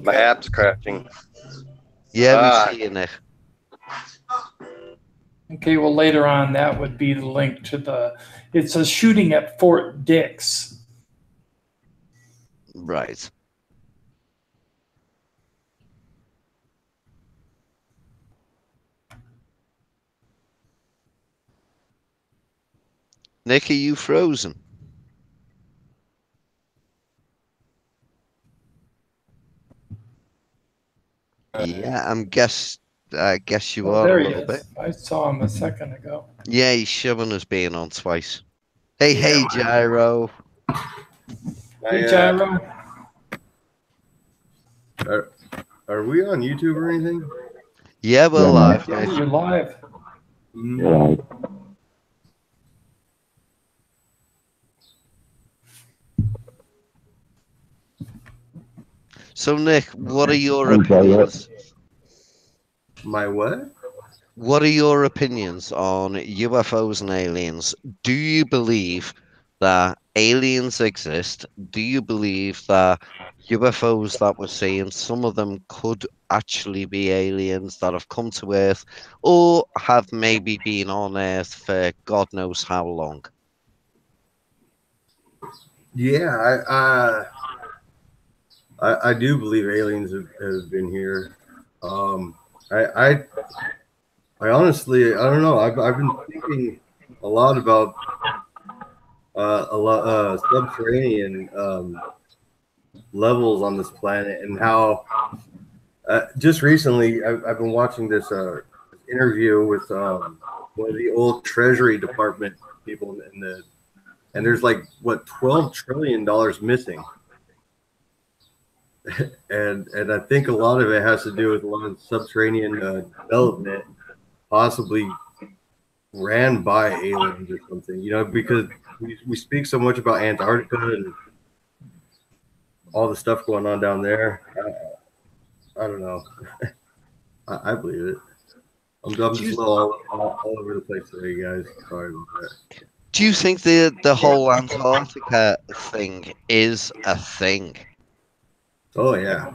My app's crashing. Yeah, we see you, Nick. Okay, well, later on, that would be the link to it's a shooting at Fort Dix. Right. Nick, are you frozen? Yeah, I guess you are There a he little is. bit. I saw him a second ago. Yeah, he's showing us being on twice. Hey, Gyro. Hey, Gyro. Are we on YouTube or anything? Yeah, we're live, Yeah, mate. you're live. Yeah. So, Nick, what are your opinions? My what? What are your opinions on UFOs and aliens? Do you believe that aliens exist, do you believe that UFOs that we're seeing, some of them could actually be aliens that have come to Earth or have maybe been on Earth for God knows how long? Yeah, I do believe aliens have been here. I honestly, I don't know. I've been thinking a lot about subterranean levels on this planet, and how just recently I've been watching this interview with one of the old Treasury Department people and there's like what $12 trillion missing. and I think a lot of it has to do with a lot of subterranean development, possibly ran by aliens or something, because we speak so much about Antarctica and all the stuff going on down there. I don't know. I believe it. I'm just a little all over the place today, guys. Sorry about that. Do you think the whole Antarctica thing is a thing? Oh, yeah.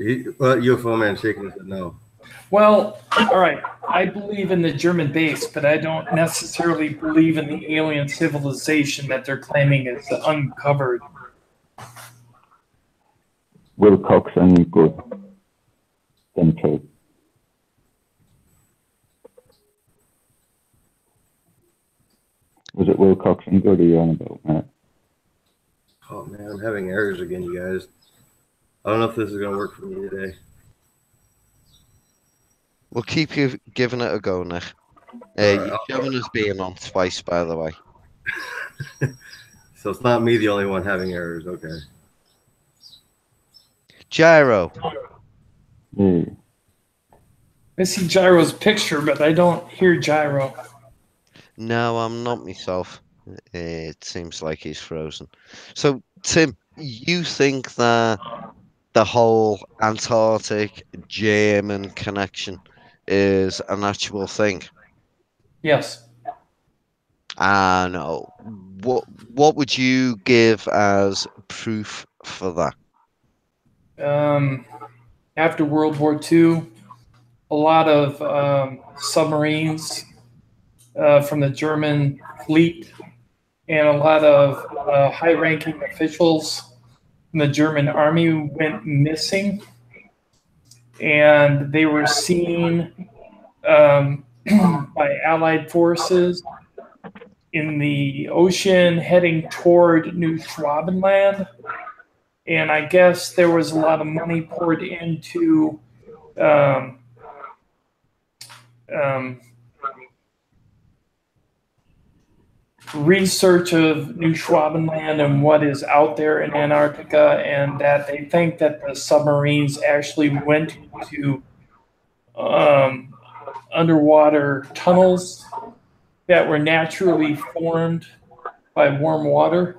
UFO man shaking his head no. Well, all right. I believe in the German base, but I don't necessarily believe in the alien civilization that they're claiming is uncovered. Wilcox and good. Them too. Was it Wilcox and Good you're on about, Matt? Oh man, I'm having errors again, you guys. I don't know if this is gonna work for me today. We'll keep you giving it a go, Nick. You've given us being on twice, by the way. So it's not me the only one having errors, okay. Gyro. I see Gyro's picture, but I don't hear Gyro. No, I'm not myself. It seems like he's frozen. So, Tim, you think that the whole Antarctic German connection is an actual thing? Yes. And what would you give as proof for that? After World War II, a lot of submarines from the German fleet and a lot of high-ranking officials from the German army went missing, and they were seen by Allied forces in the ocean heading toward New Schwabenland. And I guess there was a lot of money poured into research of New Schwabenland and what is out there in Antarctica, and that they think that the submarines actually went to underwater tunnels that were naturally formed by warm water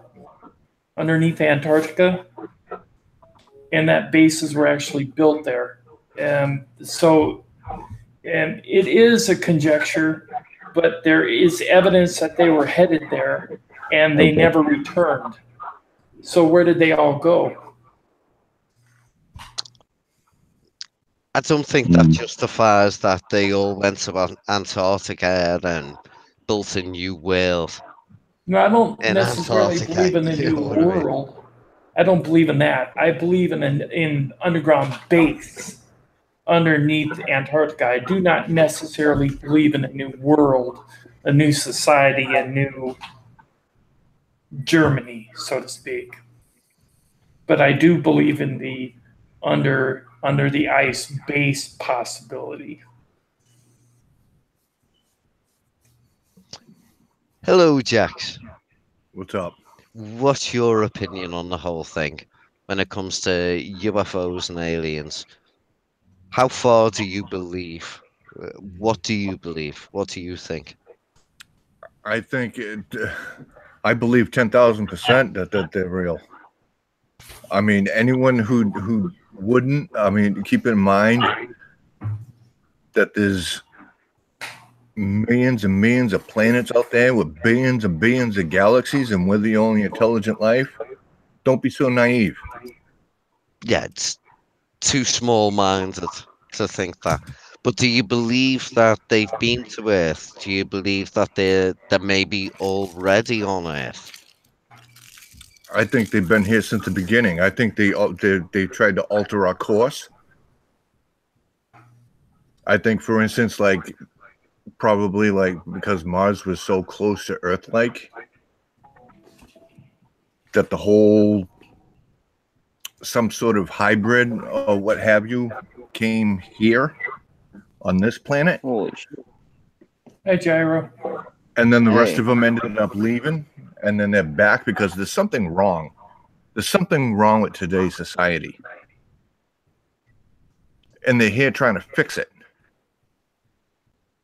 underneath Antarctica, and that bases were actually built there. So it is a conjecture, but there is evidence that they were headed there and they never returned. So where did they all go? I don't think that justifies that they all went to Antarctica and built a new world. No, I don't necessarily believe in the new world. I don't believe in that. I believe in an underground base underneath Antarctica. I do not necessarily believe in a new world, a new society, a new Germany, so to speak. But I do believe in the under the ice base possibility. Hello, Jax. What's up? What's your opinion on the whole thing when it comes to UFOs and aliens? How far do you believe? What do you believe? What do you think? I think I believe 10,000% that they're real. I mean, anyone who wouldn't, I mean, keep in mind that there's millions and millions of planets out there with billions and billions of galaxies, and we're the only intelligent life. Don't be so naive. Yeah, it's too small-minded to think that. But do you believe that they've been to Earth? Do you believe that they're maybe already on Earth? I think they've been here since the beginning. I think they tried to alter our course. I think, for instance, like probably like because Mars was so close to Earth-like, that the whole some sort of hybrid or what have you came here on this planet. Holy shit. Hey, Gyro. And then the rest Hey. of them ended up leaving, and then they're back because there's something wrong. There's something wrong with today's society. And they're here trying to fix it.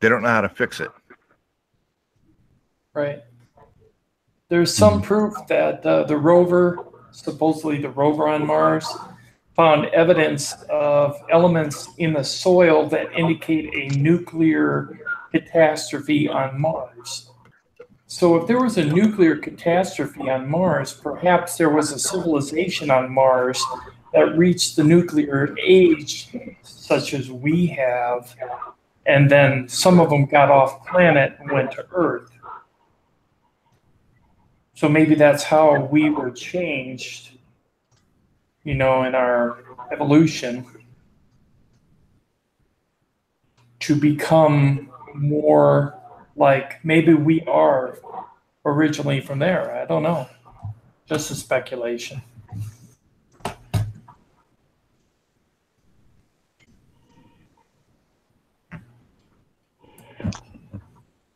They don't know how to fix it. Right. There's some proof that the rover, supposedly the rover on Mars, found evidence of elements in the soil that indicate a nuclear catastrophe on Mars. So if there was a nuclear catastrophe on Mars, perhaps there was a civilization on Mars that reached the nuclear age, such as we have, and then some of them got off planet and went to Earth. So maybe that's how we were changed, you know, in our evolution to become more like maybe we are originally from there. I don't know. Just a speculation.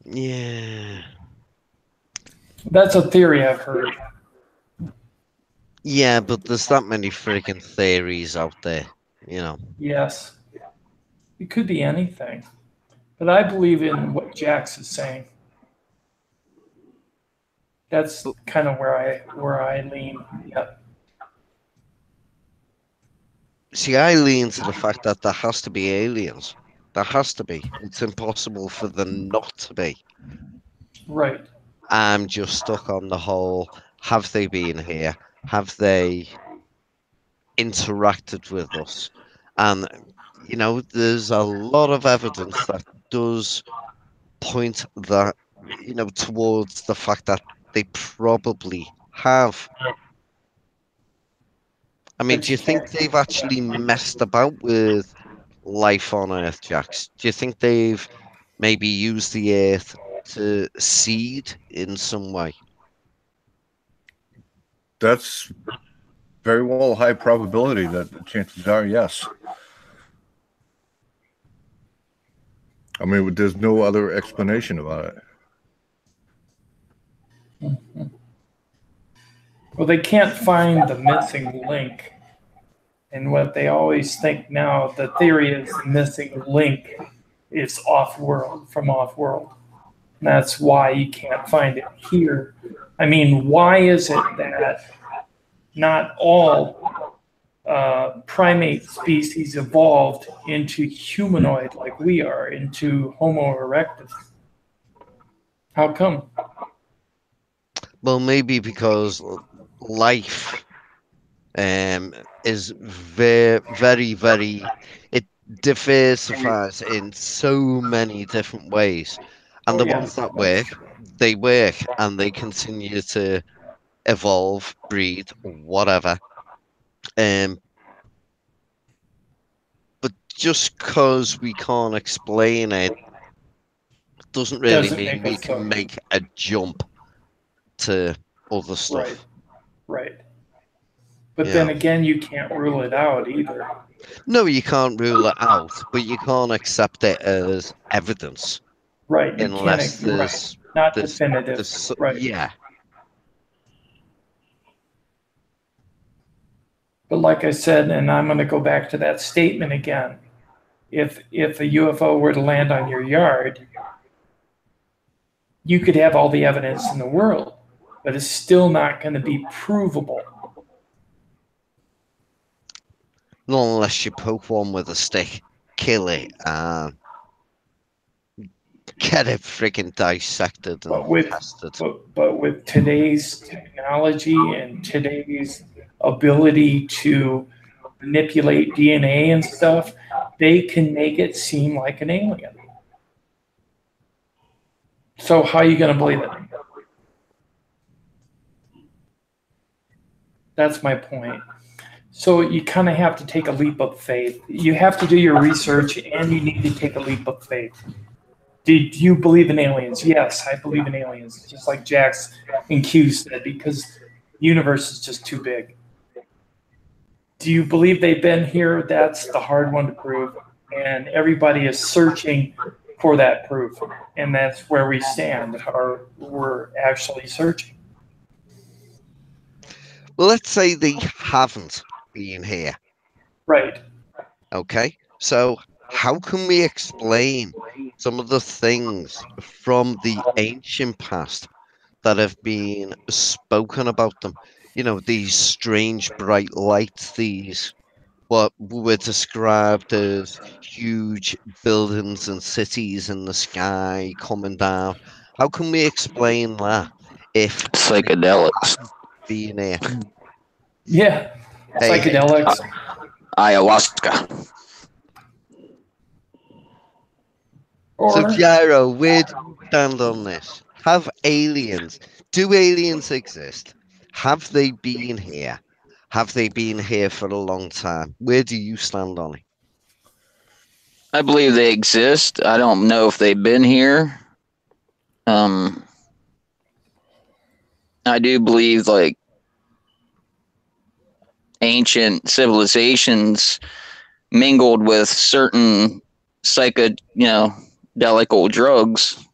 Yeah. That's a theory I've heard. Yeah, but there's that many freaking theories out there, you know. Yes. It could be anything. But I believe in what Jax is saying. That's kind of where I lean. Yep. See, I lean to the fact that there has to be aliens. There has to be. It's impossible for them not to be. Right. I'm just stuck on the whole, have they been here? Have they interacted with us? And, you know, there's a lot of evidence that does point that, you know, towards the fact that they probably have. I mean, do you think they've actually messed about with life on Earth, Jax? Do you think they've maybe used the Earth to seed in some way? That's very well a high probability that the chances are yes. I mean, there's no other explanation about it. Mm-hmm. Well, they can't find the missing link. And what they always think now, the theory is the missing link is off-world, from off-world. And that's why you can't find it here. I mean, why is it that not all primate species evolved into humanoid like we are, into Homo erectus? How come? Well, maybe because life is very, very, it diversifies in so many different ways. And the ones that work, they work and they continue to evolve, breed, whatever. But just because we can't explain it doesn't really mean we can make a jump to other stuff. Right. But then again, you can't rule it out either. No, you can't rule it out, but you can't accept it as evidence. Right. Unless there's not definitive. Right. Yeah. But like I said, and I'm going to go back to that statement again. If a UFO were to land on your yard, you could have all the evidence in the world, but it's still not going to be provable. Not unless you poke one with a stick, kill it, get it freaking dissected and tested. But with today's technology and today's ability to manipulate DNA and stuff, they can make it seem like an alien. So how are you going to believe it? That's my point. So you kind of have to take a leap of faith. You have to do your research, and you need to take a leap of faith. Did you believe in aliens? Yes, I believe in aliens, just like Jax and Q said, because the universe is just too big. Do you believe they've been here? That's the hard one to prove, and everybody is searching for that proof, and that's where we stand, or we're actually searching. Well, let's say they haven't been here. Right. Okay. So how can we explain some of the things from the ancient past that have been spoken about them? You know, these strange bright lights, these what were described as huge buildings and cities in the sky coming down. How can we explain that if psychedelics being here? Yeah, Hey, psychedelics. Ayahuasca. So, Gyro, where do you stand on this? Do aliens exist? Have they been here? Have they been here for a long time? Where do you stand on it? I believe they exist. I don't know if they've been here. I do believe like ancient civilizations mingled with certain psychedelic drugs,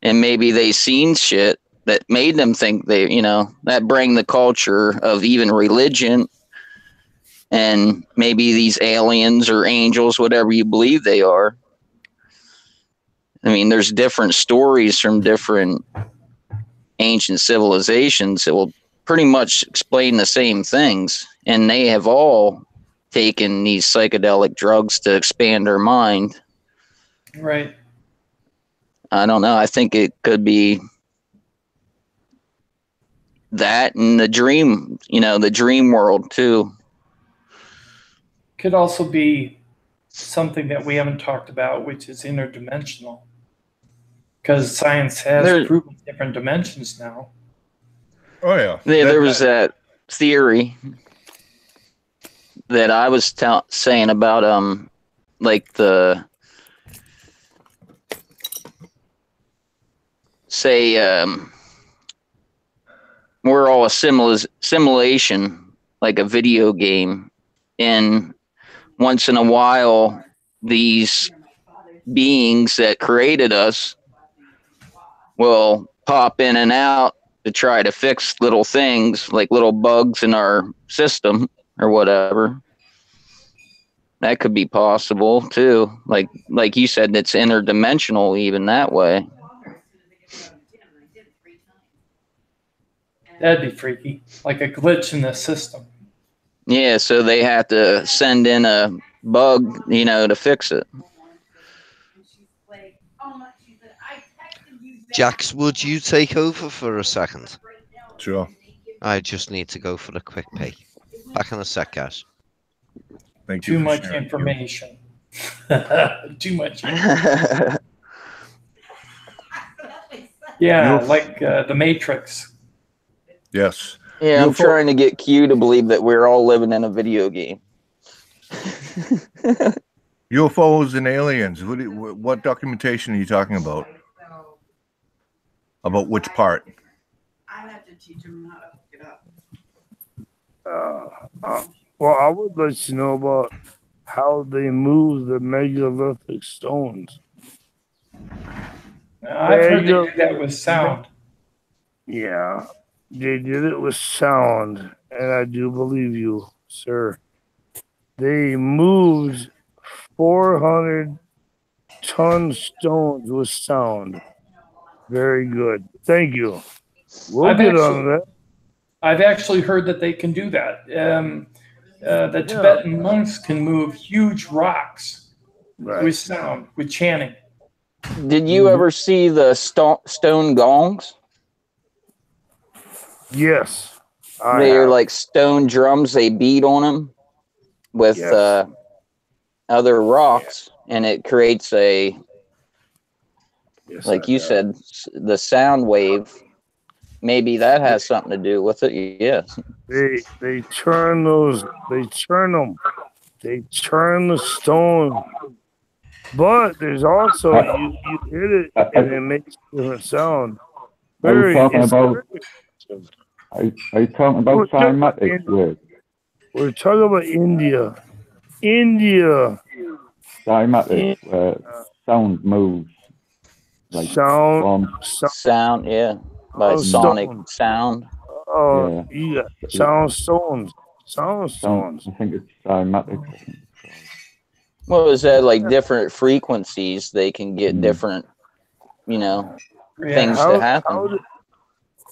and maybe they seen shit that made them think that bring the culture of even religion, and maybe these aliens or angels, whatever you believe they are. I mean, there's different stories from different ancient civilizations that will pretty much explain the same things, and they have all taken these psychedelic drugs to expand their mind. Right. I don't know. I think it could be that and the dream world too. Could also be something that we haven't talked about, which is interdimensional. Because science has proven different dimensions now. Oh, yeah. There was that theory that I was saying about, like we're all a simulation, like a video game, and once in a while, these beings that created us will pop in and out to try to fix little things, like little bugs in our system or whatever. That could be possible too. Like you said, it's interdimensional even that way. That'd be freaky, like a glitch in the system. Yeah, so they have to send in a bug, to fix it. Jax, would you take over for a second? Sure. I just need to go for a quick pee. Back in a sec, guys. Thank you. Too much information. Too much. Yeah, like the Matrix. Yes. Yeah, I'm trying to get Q to believe that we're all living in a video game. UFOs and aliens. What documentation are you talking about? About which part? I have to teach them how to hook it up. Well, I would like to know about how they move the megalithic stones. I've heard they do that with sound. Yeah, they did it with sound, and I do believe you, sir. They moved 400-ton stones with sound. Very good. Thank you. We'll get on that. I've actually heard that they can do that. The Tibetan monks can move huge rocks with sound, with chanting. Did you ever see the stone gongs? Yes. They're like stone drums. They beat on them with other rocks, and it creates a, like you said, the sound wave. Maybe that has something to do with it. Yes. They turn those. They turn them. They turn the stone. But there's also you hit it and it makes a different sound. Are you talking about cymatics? We're talking about India. India. Cymatics, where sound moves. Like sound, yeah. By sonic sound. Oh, yeah. Sound stones. Sound stones. I think it's cymatics. Well, is that like different frequencies? They can get different, you know, things to happen.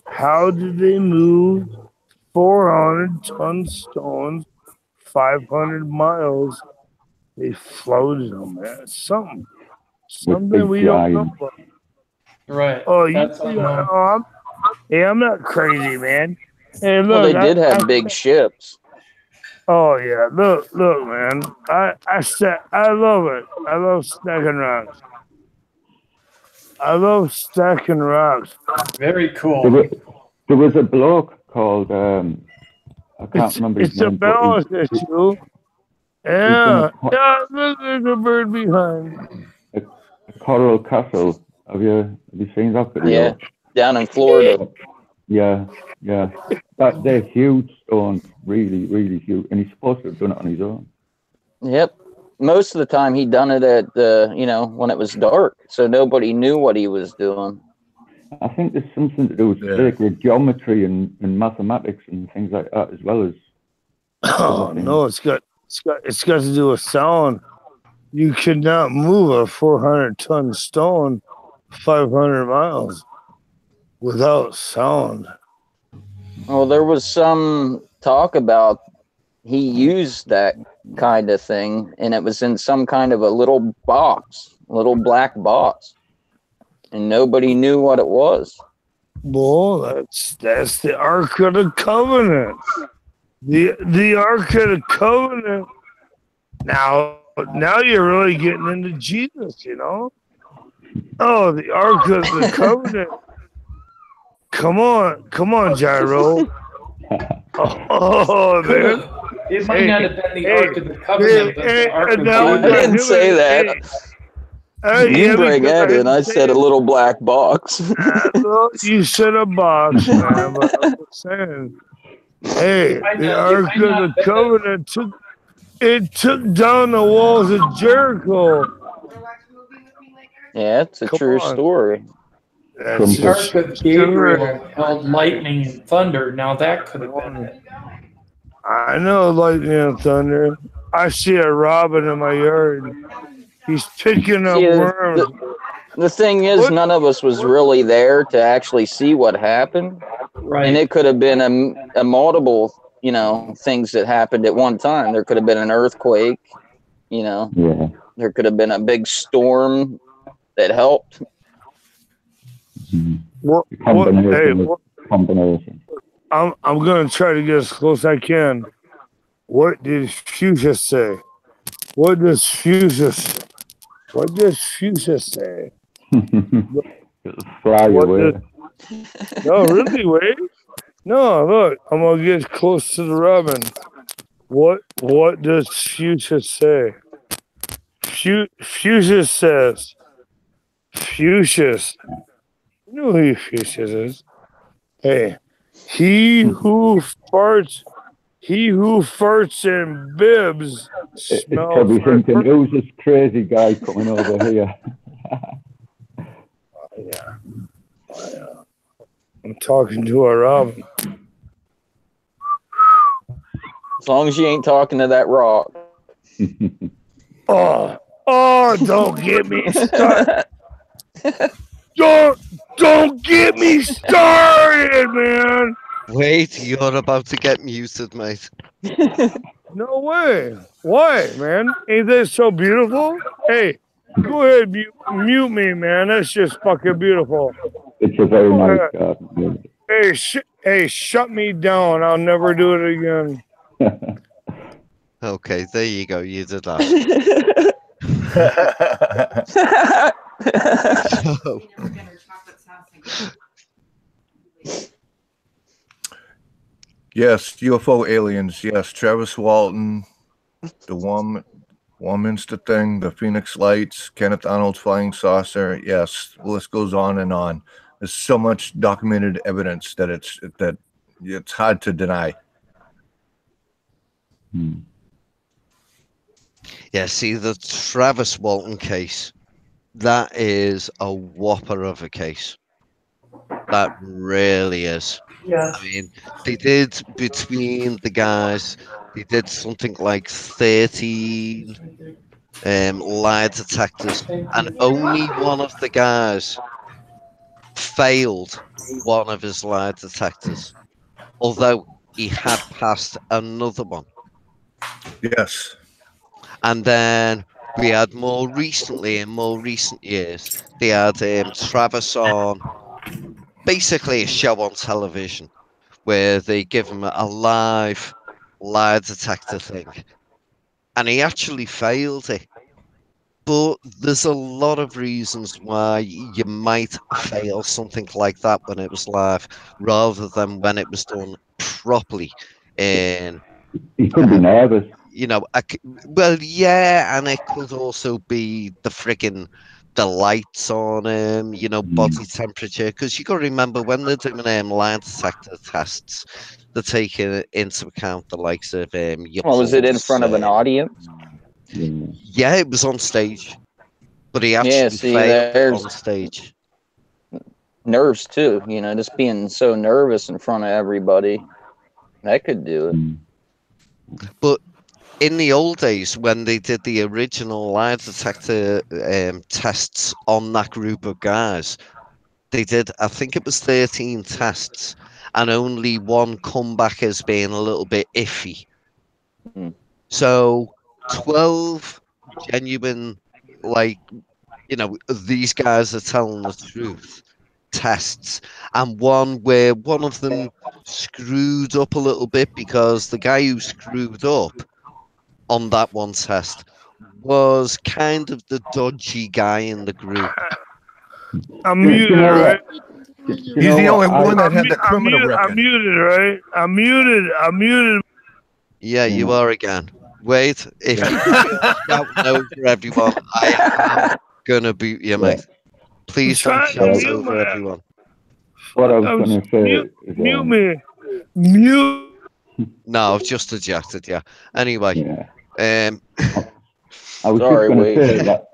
How did they move 400-ton stones 500 miles? They floated them, man. Something we don't know about. Right. Oh, I'm not crazy, man. Hey, look, well, they did have big ships. Oh yeah, look, man. I love it. I love stacking rocks. Very cool. There was a bloke called I can't remember his name. It's a balance issue. Yeah, look, there's a bird behind. A coral castle. Have you seen that video? Yeah, down in Florida. Yeah. They're huge stones, really, really huge, and he's supposed to have done it on his own. Yep. Most of the time, he done it at when it was dark, so nobody knew what he was doing. I think there's something to do with sacred geometry and mathematics and things like that, as well as. Oh no, it's got to do with sound. You cannot move a 400-ton stone 500 miles without sound. Well, there was some talk about he used that kind of thing, and it was in some kind of a little black box, and nobody knew what it was. Well, that's the Ark of the Covenant. The Ark of the Covenant. Now you're really getting into Jesus, you know? Oh, the Ark of the Covenant. Come on, Gyro. Oh, man. It might not have been the Ark of the Covenant, but the Ark of the Covenant. I didn't say that. You bring that in. I said a little black box. You said a box, man. But I'm just saying. Hey, the Ark of the Covenant took down the walls of Jericho. Yeah, it's a true story. The Ark of Gabriel held lightning and thunder. Now that could have been it. I know lightning and thunder. I see a robin in my yard. He's picking up worms. The thing is, none of us was really there to actually see what happened. Right. And it could have been a multiple, things that happened at one time. There could have been an earthquake, Yeah. There could have been a big storm that helped. Combination. I'm gonna try to get as close as I can. What did Fuchsia say? What does Fuchsia say? Fly away. No, really, wait. No, look, I'm gonna get close to the robin. What does Fuchsia say? Fuchsia says. Fuchsius. You know who Fuchsius is. Hey, he who farts and bibs It's smells. probably thinking, who's this crazy guy coming over here? Yeah. I'm talking to a robin. As long as you ain't talking to that rock. Oh, don't get me started. Don't get me started, man. Wait, you're about to get muted, mate. No way. Why, man? Ain't that so beautiful? Hey, Go ahead, mute me, man. That's just fucking beautiful. It's a very nice garden. Hey, shut me down. I'll never do it again. Okay, there you go. You did that. Yes, UFO aliens. Yes, Travis Walton, the Warminster thing, the Phoenix Lights, Kenneth Arnold's flying saucer. Yes, the list goes on and on. There's so much documented evidence that it's hard to deny. Yeah, see, the Travis Walton case, that is a whopper of a case. That really is. Yeah. I mean, they did, between the guys, they did something like 13 lie detectors, and only one of the guys failed one of his lie detectors, although he had passed another one. Yes. And then we had more recently, in more recent years, they had Travis on basically a show on television where they give him a live lie detector thing. And he actually failed it. But there's a lot of reasons why you might fail something like that when it was live, rather than when it was done properly. And He could be nervous. you know, well, yeah, and it could also be the lights on him, you know, body temperature. Because you got to remember when they're doing lie detector tests, they're taking into account the likes of your Well, was it in pulse, front of an audience? Yeah, it was on stage, but he Yeah, actually see, failed there's on stage. nerves too. You know, just being so nervous in front of everybody, that could do it. But in the old days, when they did the original lie detector tests on that group of guys, they did, I think it was 13 tests, and only one come back as being a little bit iffy. So 12 genuine, like, you know, these guys are telling the truth tests, and one where one of them screwed up a little bit, because the guy who screwed up on that one test was kind of the dodgy guy in the group. I'm muted, right? He's the only one that had the criminal record. I'm muted, right? I'm muted. Yeah, you are again. Wait, if you shout over everyone, I am gonna boot you, mate. Please don't shout over everyone. What I was going to say is, mute me. Mute. No, I've just ejected you. Anyway, I was just going to say that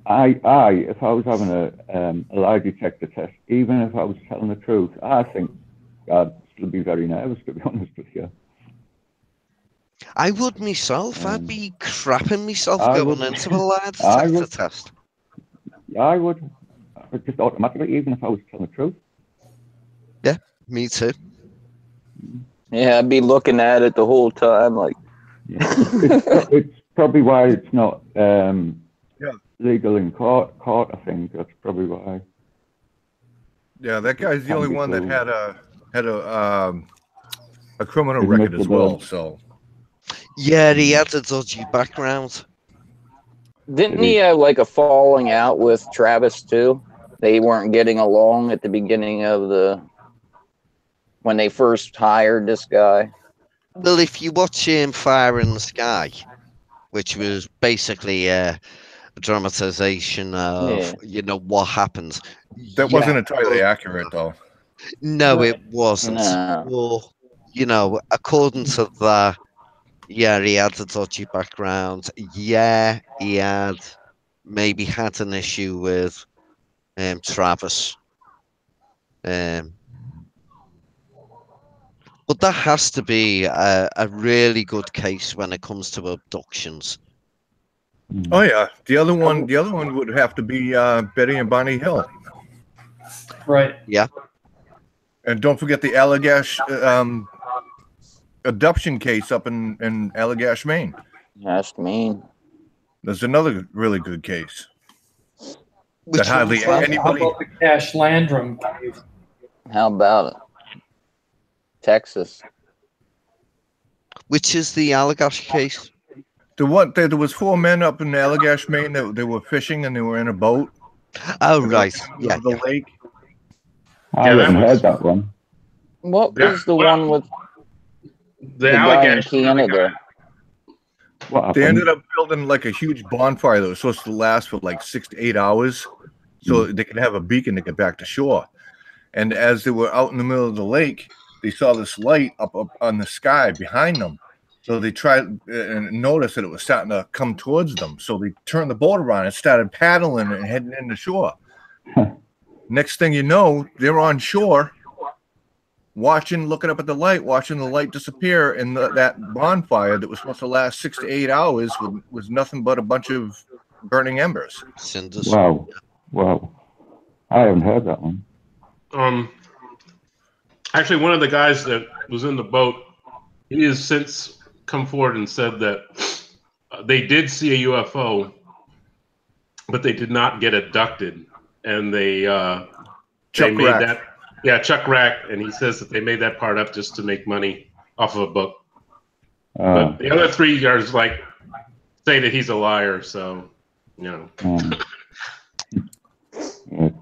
if I was having a lie detector test, even if I was telling the truth, I think I'd still be very nervous, to be honest with you. I would myself. I'd be crapping myself going into a lie detector test. I would just automatically, even if I was telling the truth. Yeah, me too. Yeah, I'd be looking at it the whole time, like. It's probably why it's not legal in court. I think that's probably why. Yeah, that guy's the only one that had a criminal record as well. So. Yeah, he had a dodgy background. Didn't he have like a falling out with Travis too? They weren't getting along at the beginning of when they first hired this guy. Well, if you watch Fire in the Sky, which was basically a dramatization of you know what happened. That wasn't entirely accurate, though. No, it wasn't. No. Well, you know, according to that, yeah, he had a dodgy background. Yeah, he had maybe had an issue with Travis. But that has to be a really good case when it comes to abductions. Oh yeah, the other one would have to be Betty and Bonnie Hill. Right. Yeah. And don't forget the Allagash abduction case up in Allagash, Maine. That's Maine. There's another really good case. that hardly How anybody. about the Cache Landrum cave? How about it? Texas. Which is the Allagash case? There was 4 men up in Allagash, Maine. They were fishing and they were in a boat. Oh, right. Yeah. The lake. I haven't heard that one. What was the one with the guy in Allagash Canada? They ended up building like a huge bonfire that was supposed to last for like 6 to 8 hours, so they could have a beacon to get back to shore. And as they were out in the middle of the lake, they saw this light up on the sky behind them. So they tried and noticed that it was starting to come towards them. So they turned the boat around and started paddling and heading into shore. Next thing you know, they're on shore, looking up at the light, watching the light disappear, and that bonfire that was supposed to last 6 to 8 hours was nothing but a bunch of burning embers. Cinders. Wow. Wow. I haven't heard that one. Actually, one of the guys that was in the boat, he has since come forward and said that they did see a UFO, but they did not get abducted, and they made that. Yeah, Chuck Rack, and he says that they made that part up just to make money off of a book. But the other 3 guys like say that he's a liar, so you know.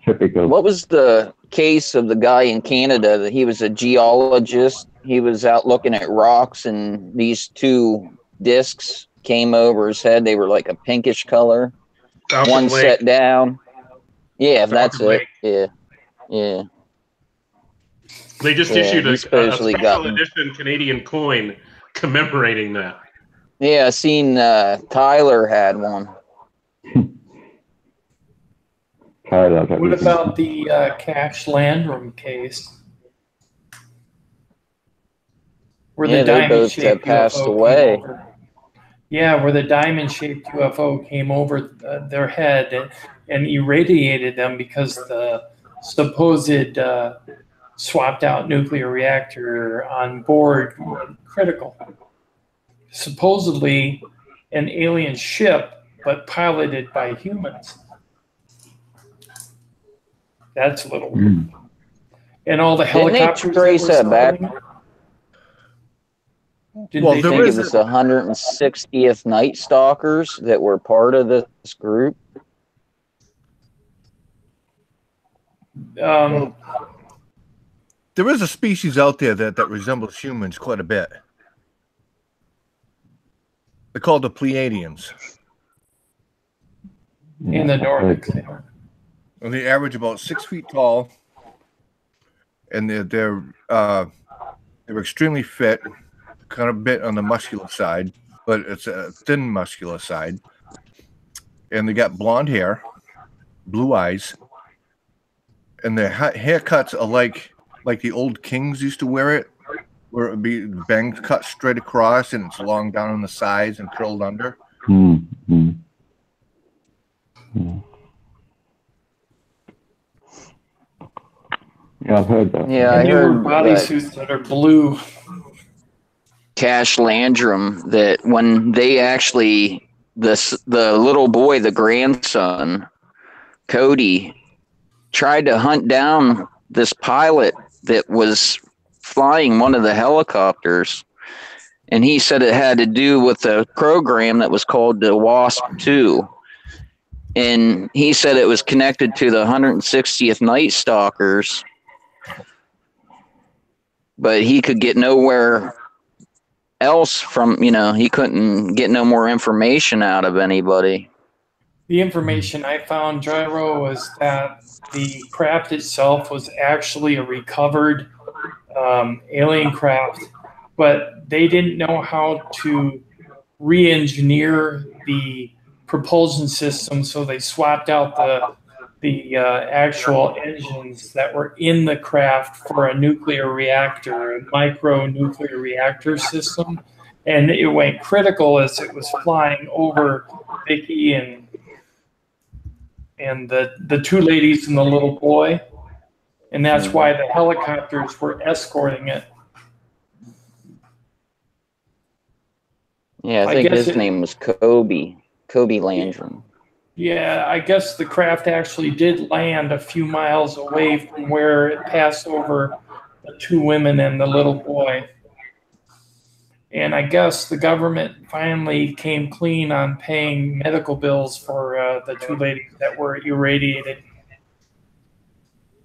Typical. What was the case of the guy in Canada that he was a geologist? He was out looking at rocks, and these 2 discs came over his head. They were like a pinkish color. One set down. Yeah, that's it. Yeah, yeah. They just issued a special edition Canadian coin commemorating that. Yeah, I seen Tyler had one. What about the Cache Landrum case? Where the they both have passed away. Yeah, where the diamond-shaped UFO came over their head and irradiated them because the supposed swapped-out nuclear reactor on board was critical. Supposedly an alien ship, but piloted by humans. That's a little weird. And all the helicopters. Didn't they trace that back? Did Well, they think it was the 160th Night Stalkers that were part of this group? There is a species out there that resembles humans quite a bit. They're called the Pleiadians. In the Nordics. And they average about 6 feet tall, and they're extremely fit, kind of a bit on the muscular side, but it's a thin muscular side. And they got blonde hair, blue eyes, and their haircuts are like the old kings used to wear it, where it would be the bangs cut straight across and it's long down on the sides and curled under. Yeah, I've heard that. Yeah, I heard bodysuits that are blue. Cache Landrum, that when they actually the little boy, the grandson, Cody, tried to hunt down this pilot that was flying one of the helicopters, and he said it had to do with a program that was called the WASP-2. And he said it was connected to the 160th Night Stalkers, but he could get nowhere else from, he couldn't get no more information out of anybody. The information I found, Gyro, was that the craft itself was actually a recovered alien craft, but they didn't know how to re-engineer the propulsion system, so they swapped out the actual engines that were in the craft for a nuclear reactor, a micro nuclear reactor system, and it went critical as it was flying over Vicky and the 2 ladies and the little boy, and that's why the helicopters were escorting it. Yeah, I think his name was Kobe Landrum. Yeah, I guess the craft actually did land a few miles away from where it passed over the 2 women and the little boy. And I guess the government finally came clean on paying medical bills for the 2 ladies that were irradiated.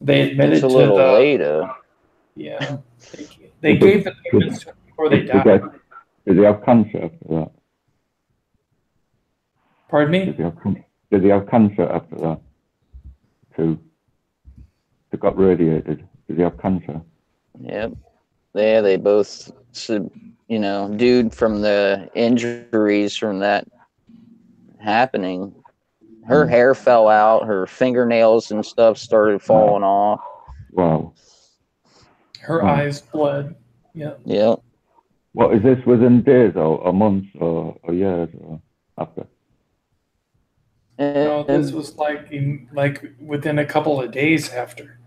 They admitted It's a to little the later. yeah. They gave the payments to them before they died. Did they have cancer after that? Pardon me? Did they have cancer after that? They got radiated. Did they have cancer? Yep. Yeah, they both, you know, dude from the injuries from that happening, her hair fell out, her fingernails and stuff started falling off. Wow. Her eyes bled. Yeah. Yep. What is this, within days or months or years or after? No, this was like within a couple of days after.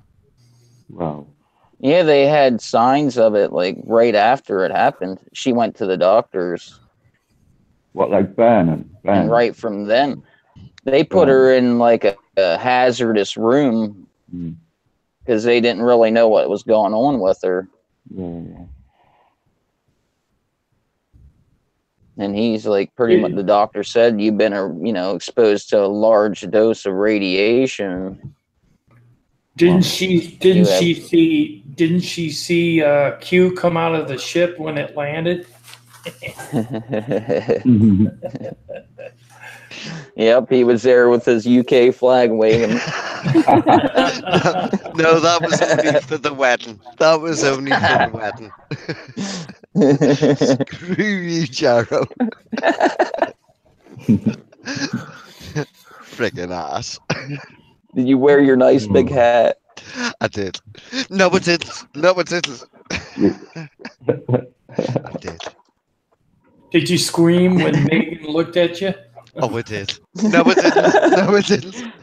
Wow. Yeah, they had signs of it like right after it happened. She went to the doctors. What, like burning? And right from then, they put her in like a hazardous room because they didn't really know what was going on with her. Yeah. And he's like, pretty much, the doctor said, you've been, exposed to a large dose of radiation. Didn't she see Q come out of the ship when it landed? Yep, he was there with his UK flag waving. No, that was only for the wedding. That was only for the wedding. Screw you, Jaro. Friggin' ass. Did you wear your nice big hat? I did. No, it didn't. No, it didn't. I did. Did you scream when Megan looked at you? Oh, it did. No, it didn't. No, it didn't.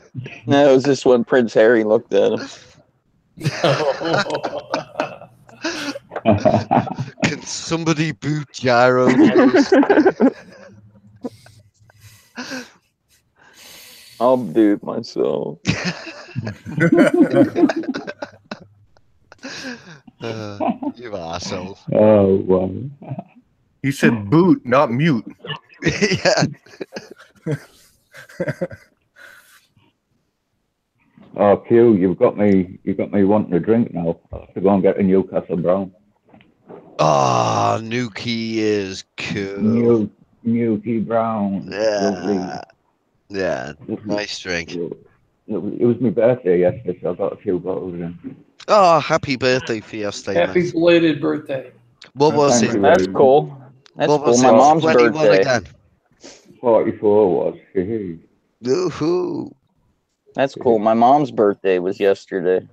No, it was just when Prince Harry looked at him. Can somebody boot Gyro? I'll do it myself. You asshole. Oh, wow. He said boot, not mute. Yeah. Oh, Q, you've got me wanting a drink now. I'll have to go and get a Newcastle Brown. Ah, Nuki is cool. Newcastle Brown. Yeah. Lovely. Yeah, nice drink. It was my birthday yesterday, so I got a few bottles in. Oh, happy birthday, Fiesta. Happy belated birthday. What was it? That's cool. That's What cool. was My it? mom's 21 birthday. again. 44 was. Hey. Woohoo. That's cool. My mom's birthday was yesterday.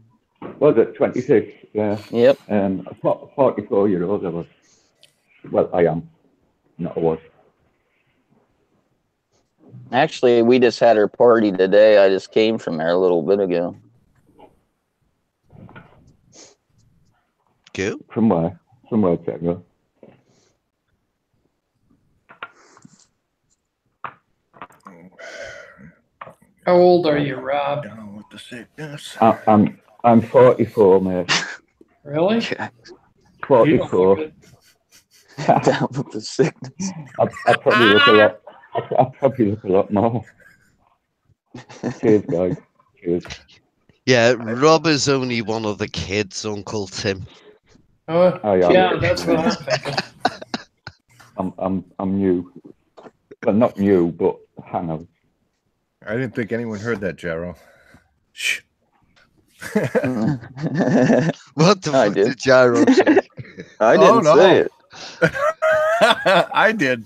Was it 26? Yeah. Yep. 44 years old I was. Well, I am. Not I was. Actually, we just had her party today. I just came from there a little bit ago. Cool. From where? From where, Techno? How old are you, Rob? Down with the sickness. I'm 44, mate. Really? 44. Down with the sickness. I probably look a lot. I probably look a lot more. Cheers, guys. Cheers. Yeah, Rob is only one of the kids, Uncle Tim. Yeah, that's what I'm thinking. I'm new. Well, not new, but hang on. I didn't think anyone heard that, Jaro. Shh. What the fuck did Gyro say? I didn't say it. I did.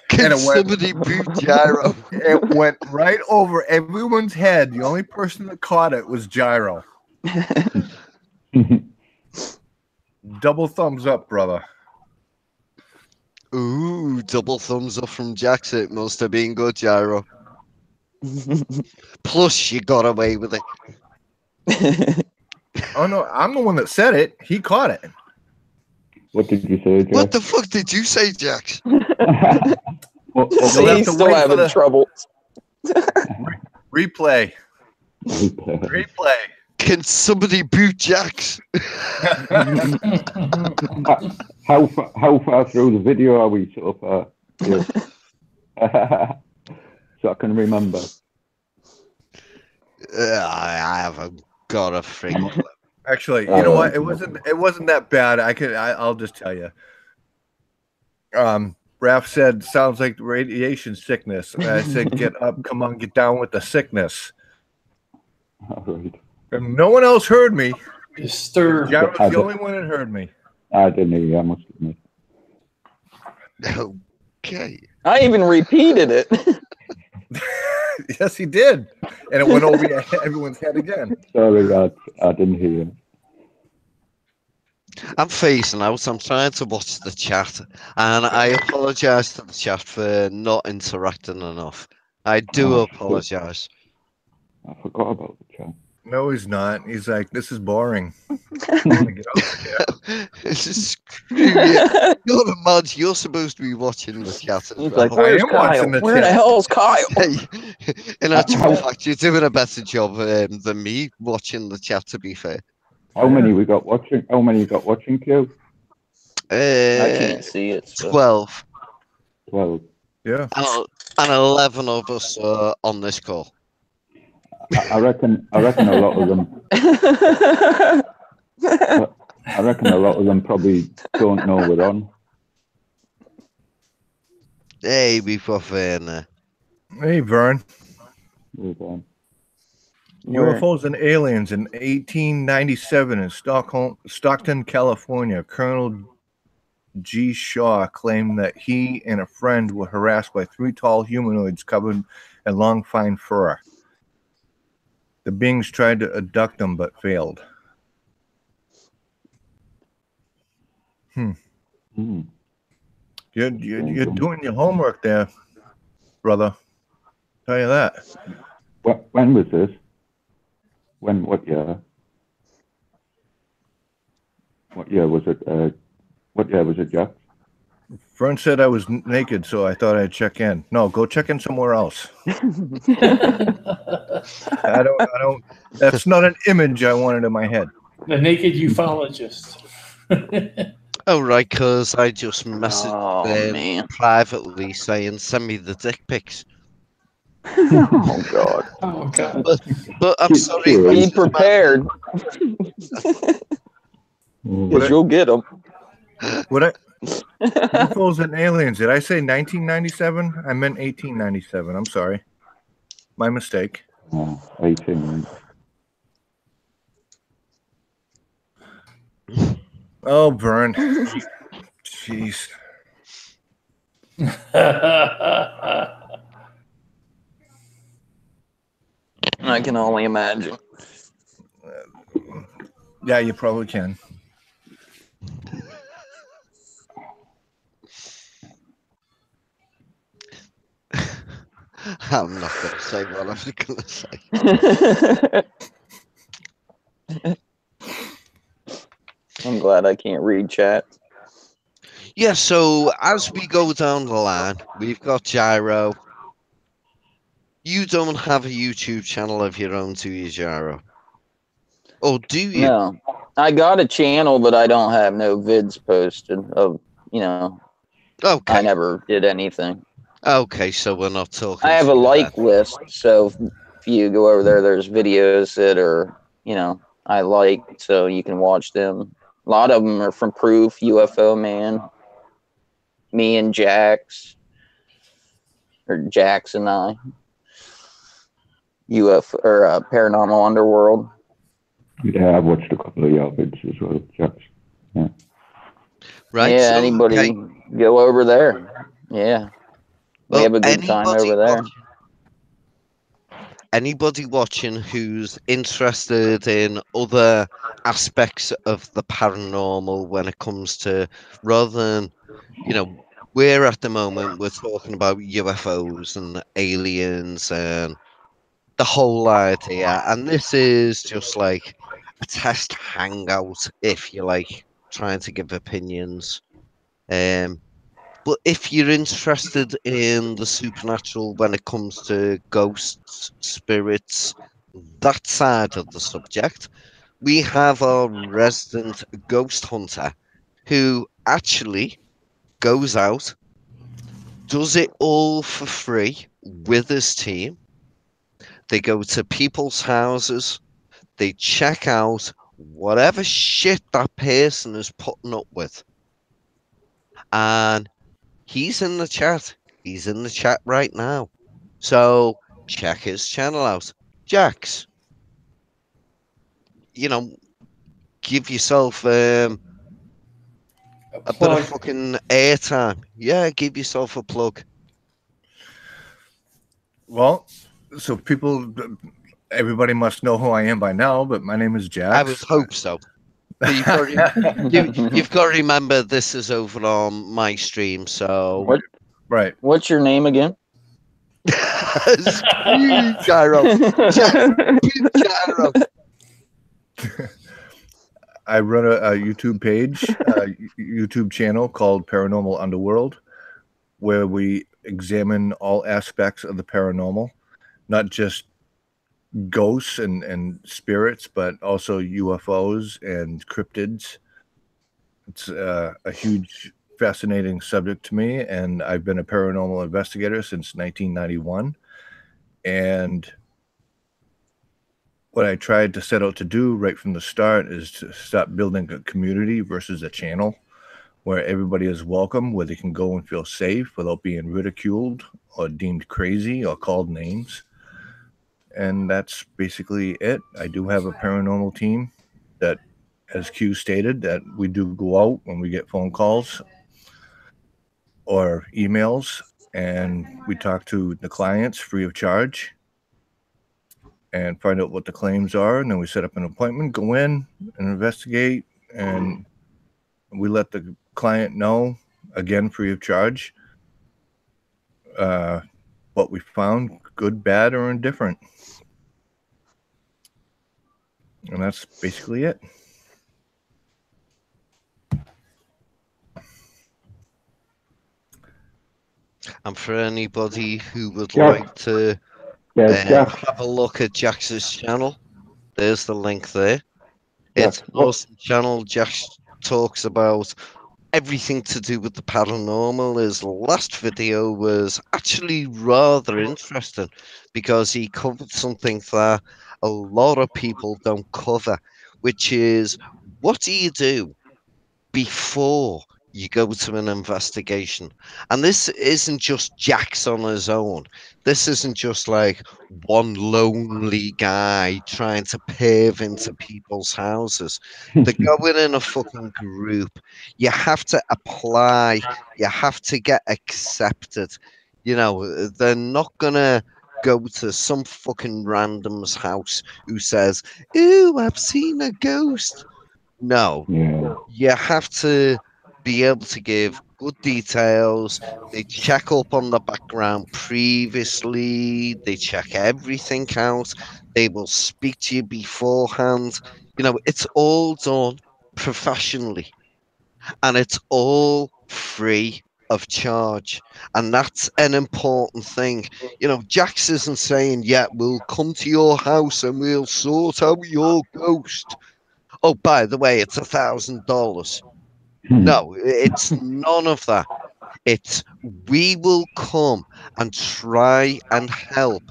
Can somebody boot Gyro? It went right over everyone's head. The only person that caught it was Gyro. Double thumbs up, brother. Ooh, double thumbs up from Jackson. It must have been good, Gyro. Plus, you got away with it. Oh, no, I'm the one that said it. He caught it. What did you say, Jack? What the fuck did you say, Jax? He's still having trouble. Replay. Replay. Can somebody boot Jax? How far through the video are we so far? Yes. So I can remember. I haven't got a freaking clue. Actually, you know what? It wasn't that bad. I'll just tell you. Raph said, "Sounds like radiation sickness." And I said, "Get up, come on, get down with the sickness." All right. And no one else heard me. Disturbed. Jared was the only one that heard me. I didn't hear you, I must admit. Okay. I even repeated it. Yes, he did, and it went over everyone's head again. Sorry, I didn't hear you. I'm phasing out. I'm trying to watch the chat, and I apologise to the chat for not interacting enough. I do apologise. I forgot about the chat. No, he's not. He's like, "This is boring." This is screw you. You're the mod. You're supposed to be watching the chat as He's well. like, "Where's Kyle? Where the hell's Kyle?" In actual fact, you're doing a better job than me watching the chat. To be fair. How many we got watching? How many you got watching, Q? I can't see it. So. 12. 12. Yeah. And 11 of us are on this call. I reckon a lot of them. I reckon a lot of them probably don't know we're on. Hey, we've got Werner. Hey, Vern. We're on. UFOs and aliens in 1897 in Stockton, California. Colonel G. Shaw claimed that he and a friend were harassed by 3 tall humanoids covered in long, fine fur. The beings tried to abduct them but failed. You're doing your homework there, brother. Tell you that. When was this? What year? What year was it? What year was it, Jack? Fern said I was naked, so I thought I'd check in. No, go check in somewhere else. I don't. That's not an image I wanted in my head. The naked ufologist. Oh, right, because I just messaged man. privately saying, send me the dick pics. Oh, God. Oh, God. But I'm sorry. Be prepared. Because you'll get them. UFOs and aliens. Did I say 1997? I meant 1897. I'm sorry. My mistake. 18. Oh, Vern. Jeez. I can only imagine. Yeah, you probably can. I'm not going to say what I was going to say. I'm glad I can't read chat. Yeah, so as we go down the line, we've got Gyro. You don't have a YouTube channel of your own, do you, Gyro? Or do you? No. I got a channel, but I don't have no vids posted of, Okay. I never did anything. Okay, so we're not talking. I have a like list, so if you go over there, there's videos that are, I like, so you can watch them. A lot of them are from Proof, UFO Man, me and Jax, or Jax and I, UFO or Paranormal Underworld. Yeah, I've watched a couple of your vids as well, Jax. Yeah. Right. Yeah, so, anybody go over there. Yeah. We have a good time over there. Anybody watching who's interested in other aspects of the paranormal when it comes to, rather than, we're at the moment, we're talking about UFOs and aliens and the whole idea. And this is just like a test hangout, if you like, trying to give opinions. But if you're interested in the supernatural when it comes to ghosts, spirits, that side of the subject, we have our resident ghost hunter who actually goes out, does it all for free with his team. They go to people's houses, they check out whatever shit that person is putting up with. And he's in the chat. He's in the chat right now. So check his channel out. Jax, give yourself a bit of fucking airtime. Yeah, give yourself a plug. Well, so everybody must know who I am by now, but my name is Jax. I would hope so. But you've got to remember this is over on my stream, so right. What's your name again? Gyro. Gyro. I run a YouTube page, YouTube channel called Paranormal Underworld, where we examine all aspects of the paranormal, not just ghosts and spirits, but also UFOs and cryptids. It's a huge, fascinating subject to me, and I've been a paranormal investigator since 1991. And what I tried to set out to do right from the start is to start building a community versus a channel where everybody is welcome, where they can go and feel safe without being ridiculed or deemed crazy or called names. And that's basically it. I do have a paranormal team that, as Q stated, that we do go out when we get phone calls or emails, and we talk to the clients free of charge and find out what the claims are, and then we set up an appointment, go in and investigate, and we let the client know, again, free of charge, what we found, good, bad, or indifferent. And that's basically it. And for anybody who would Yeah. like to have a look at Jax's channel, there's the link there. It's an awesome channel. Jax talks about everything to do with the paranormal. His last video was actually rather interesting because he covered something that a lot of people don't cover, which is what do you do before you go to an investigation? And this isn't just Jax on his own. This isn't just like one lonely guy trying to perv into people's houses. They're going in a fucking group. You have to apply. You have to get accepted. They're not gonna go to some fucking random's house who says, "Ooh, I've seen a ghost." No, you have to be able to give good details. They check up on the background previously. They check everything out. They will speak to you beforehand. It's all done professionally, and it's all free of charge. And that's an important thing. Jax isn't saying, "Yeah, we'll come to your house and we'll sort out your ghost. Oh, by the way, it's $1,000. No, it's none of that. It's we will come and try and help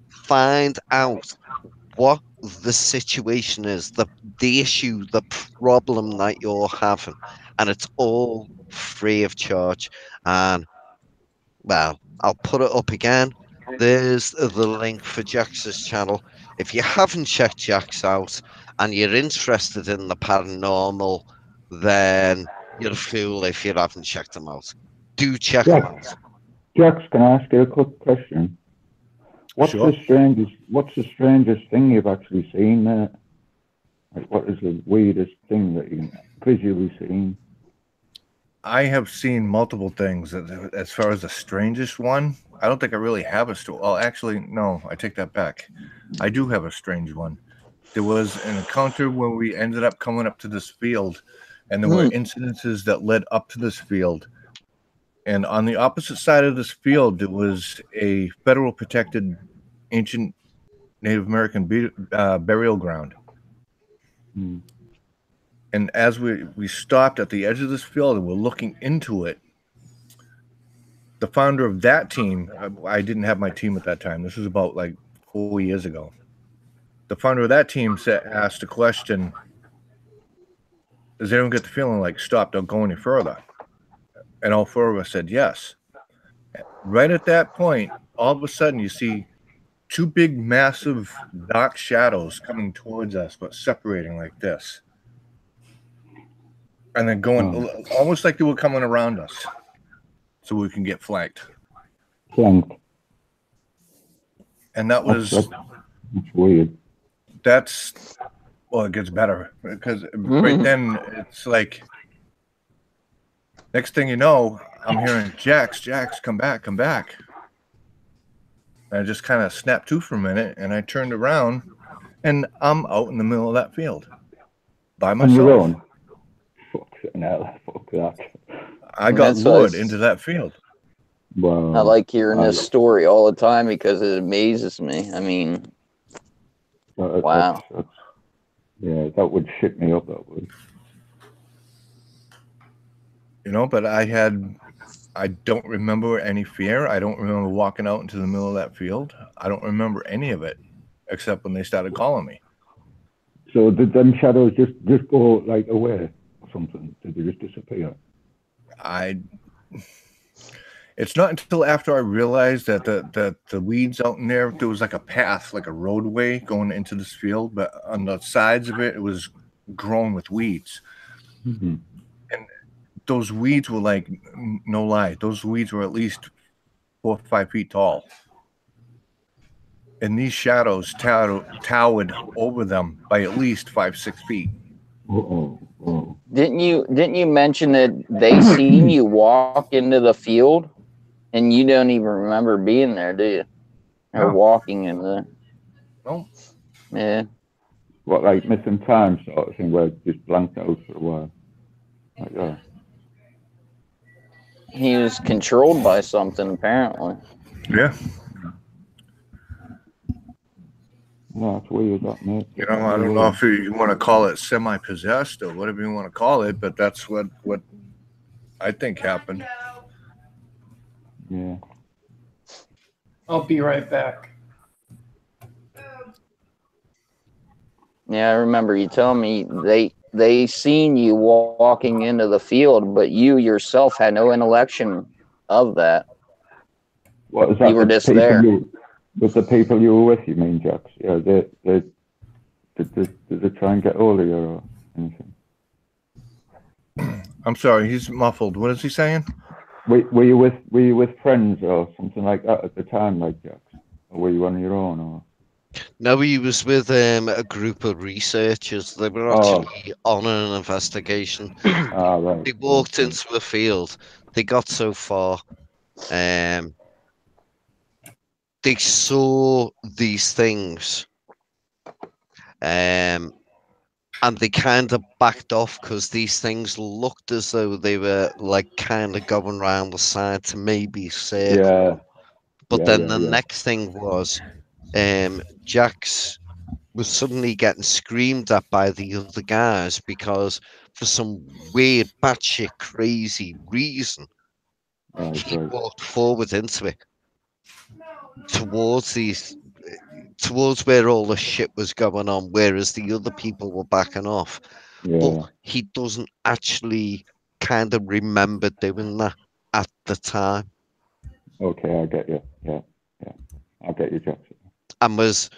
find out what the situation is, the issue, the problem that you're having, and it's all free of charge. And well, I'll put it up again. There's the link for Jax's channel. If you haven't checked Jax out and you're interested in the paranormal, then you're a fool if you haven't checked him out. Do check him out. Jax, can I ask you a quick question? What's the strangest thing you've actually seen there? Like, what is the weirdest thing that you've visually seen? I have seen multiple things. As far as the strangest one, I don't think I really have a story. Well, actually, no, I take that back. I do have a strange one. There was an encounter where we ended up coming up to this field, and there were incidences that led up to this field And on the opposite side of this field, there was a federal protected ancient Native American burial ground. Hmm. And as we stopped at the edge of this field and we're looking into it, the founder of that team, I didn't have my team at that time. This was about like 4 years ago. The founder of that team asked a question, does anyone get the feeling like, stop, don't go any further? And all four of us said yes. Right at that point, all of a sudden you see two big, massive, dark shadows coming towards us, but separating like this. And then going almost like they were coming around us so we can get flanked. Flanked. And that was... That's weird. That's... Well, it gets better. Because right then, it's like... Next thing you know, I'm hearing, Jax, come back. And I just kind of snapped to for a minute, and I turned around, and I'm out in the middle of that field. By myself. On your own? Fuck that. I got lured into that field. Wow. I like hearing this story all the time because it amazes me. I mean, wow. Yeah, that would shit me up, that would. You know, but I don't remember any fear. I don't remember walking out into the middle of that field. I don't remember any of it, except when they started calling me. So did them shadows just go like away or something? Did they just disappear? It's not until after I realized that the weeds out in there was like a path, like a roadway going into this field, but on the sides of it, it was grown with weeds. Mm-hmm. And those weeds were like, no lie, those weeds were at least 4 or 5 feet tall. And these shadows towered over them by at least 5-6 feet. Didn't you mention that they seen you walk into the field and you don't even remember being there, do you? Or walking in there? No. Yeah. What, like missing time sort of thing, where it just blanked out for a while? Like that. He was controlled by something, apparently. Yeah. No, it's weird, that, mate. You know, I don't know if you want to call it semi-possessed or whatever you want to call it, but that's what I think happened. Yeah. I'll be right back. Yeah, I remember you telling me they seen you walking into the field, but you yourself had no intellection of that. What is that? You were just there. With the people you were with, you mean, Jax? Yeah, did they try and get hold of you or anything? I'm sorry, he's muffled. What is he saying? Were you with friends or something like that at the time, like Jax? Or were you on your own? Or? No, he was with a group of researchers. They were actually on an investigation. Right. They walked into a field. They got so far. They saw these things. And they kind of backed off because these things looked as though they were like kind of going around the side to maybe circle. Yeah. But then the next thing was Jax was suddenly getting screamed at by the other guys because for some weird batshit crazy reason he walked forward into it towards where all the shit was going on, whereas the other people were backing off. But he doesn't actually kind of remember doing that at the time. Okay, I get you. Yeah. I get you, Jackson. And was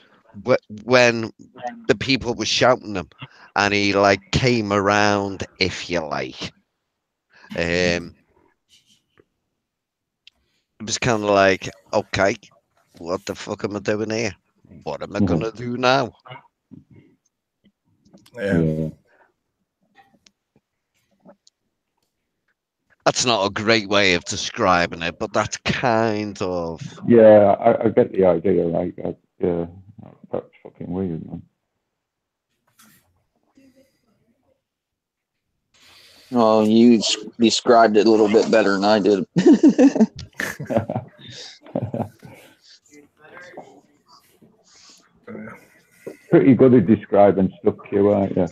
when the people were shouting him, and he like came around, if you like. It was kind of like, okay, what the fuck am I doing here? What am I gonna do now? Yeah. That's not a great way of describing it, but that's kind of... Yeah, I get the idea, right? Yeah, that's fucking weird, man. Oh, you described it a little bit better than I did. Pretty good at describing stuff, Q, aren't you?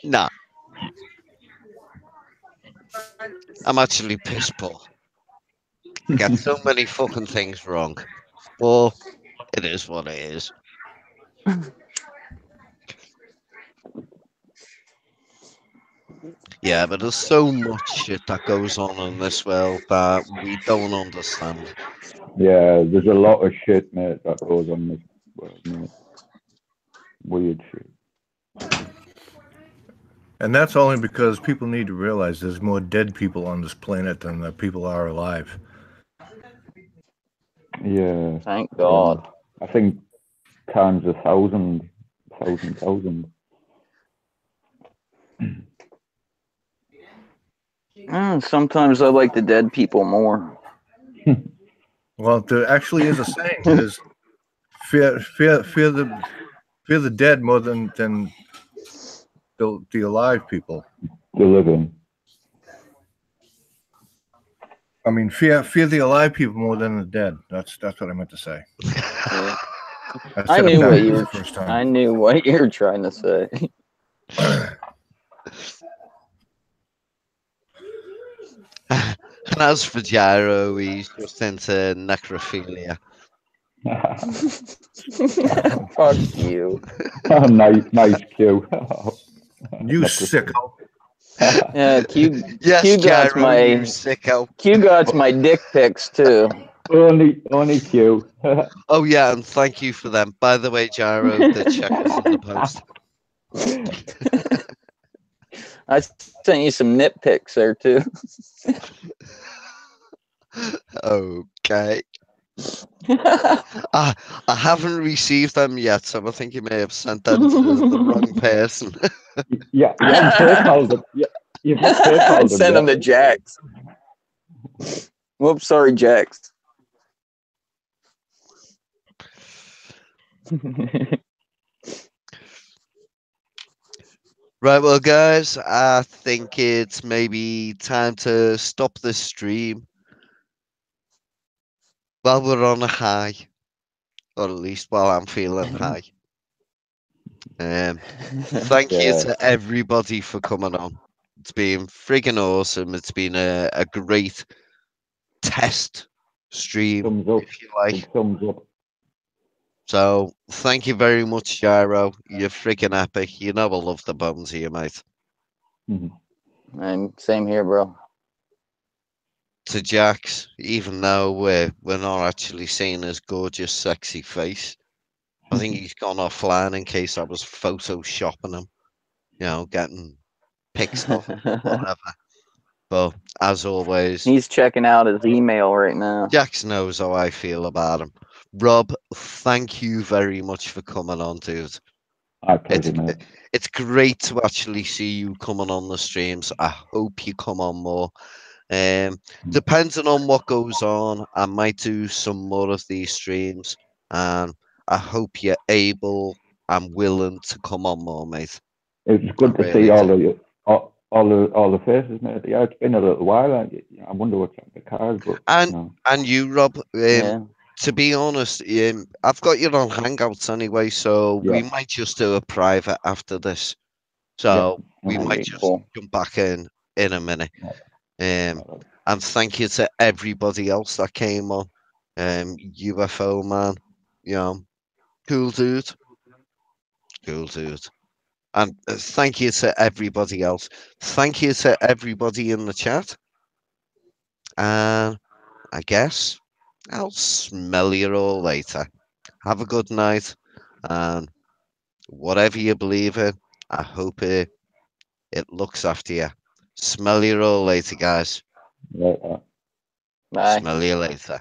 Nah. I'm actually piss poor. I get so many fucking things wrong. Well, it is what it is. Yeah, but there's so much shit that goes on in this world that we don't understand. Yeah, there's a lot of shit, mate, that goes on this world, mate. Weird shit. And that's only because people need to realize there's more dead people on this planet than the people are alive. Yeah. Thank God. I think times 1,000. Sometimes I like the dead people more. Well, there actually is a saying: is fear the dead more than the alive people. The living. I mean, fear the alive people more than the dead. That's what I meant to say. Yeah. I knew what you the were. first time. I knew what you were trying to say. And as for Gyro, he's just into necrophilia. Fuck you. Oh, nice Q. You sicko. Yeah, Q. Yes, Q got Gyro, my you sicko. Q got my dick pics too. Only Q. Oh yeah, and thank you for them. By the way, Gyro, the check is in the post. I sent you some nip pics there too. Okay. I haven't received them yet, so I think you may have sent them to the wrong person. Yeah, you haven't PayPal'd them. Yeah, you've not PayPal'd them Send them yet. to Jax. Whoops, sorry, Jax. Right, well, guys, I think it's maybe time to stop this stream while we're on a high, or at least while I'm feeling high. Thank you to everybody for coming on. It's been friggin' awesome. It's been a great test stream, Thumbs up. if you like. Thumbs up. So, thank you very much, Gyro. You're freaking epic. You know I love the bones of you, mate. And same here, bro. To Jax, even though we're not actually seeing his gorgeous, sexy face, I think he's gone offline in case I was photoshopping him, you know, getting pics of him, whatever. But as always, He's checking out his email right now. Jax knows how I feel about him. Rob, thank you very much for coming on, dude. It's great to actually see you coming on the streams. I hope you come on more. Depending on what goes on, I might do some more of these streams, and I hope you're able and willing to come on more, mate. It's good to see all the faces, mate. Yeah, it's been a little while. I wonder what's at the cars, but and you, Rob. To be honest, I've got you on Hangouts anyway, so we might just do a private after this. So we might just jump back in a minute. And thank you to everybody else that came on. UFO man, you know, cool dude. And thank you to everybody else. Thank you to everybody in the chat. And I guess I'll smell you all later. Have a good night. And whatever you believe in, I hope it looks after you. Smell you all later, guys. Bye. Bye. Smell you later.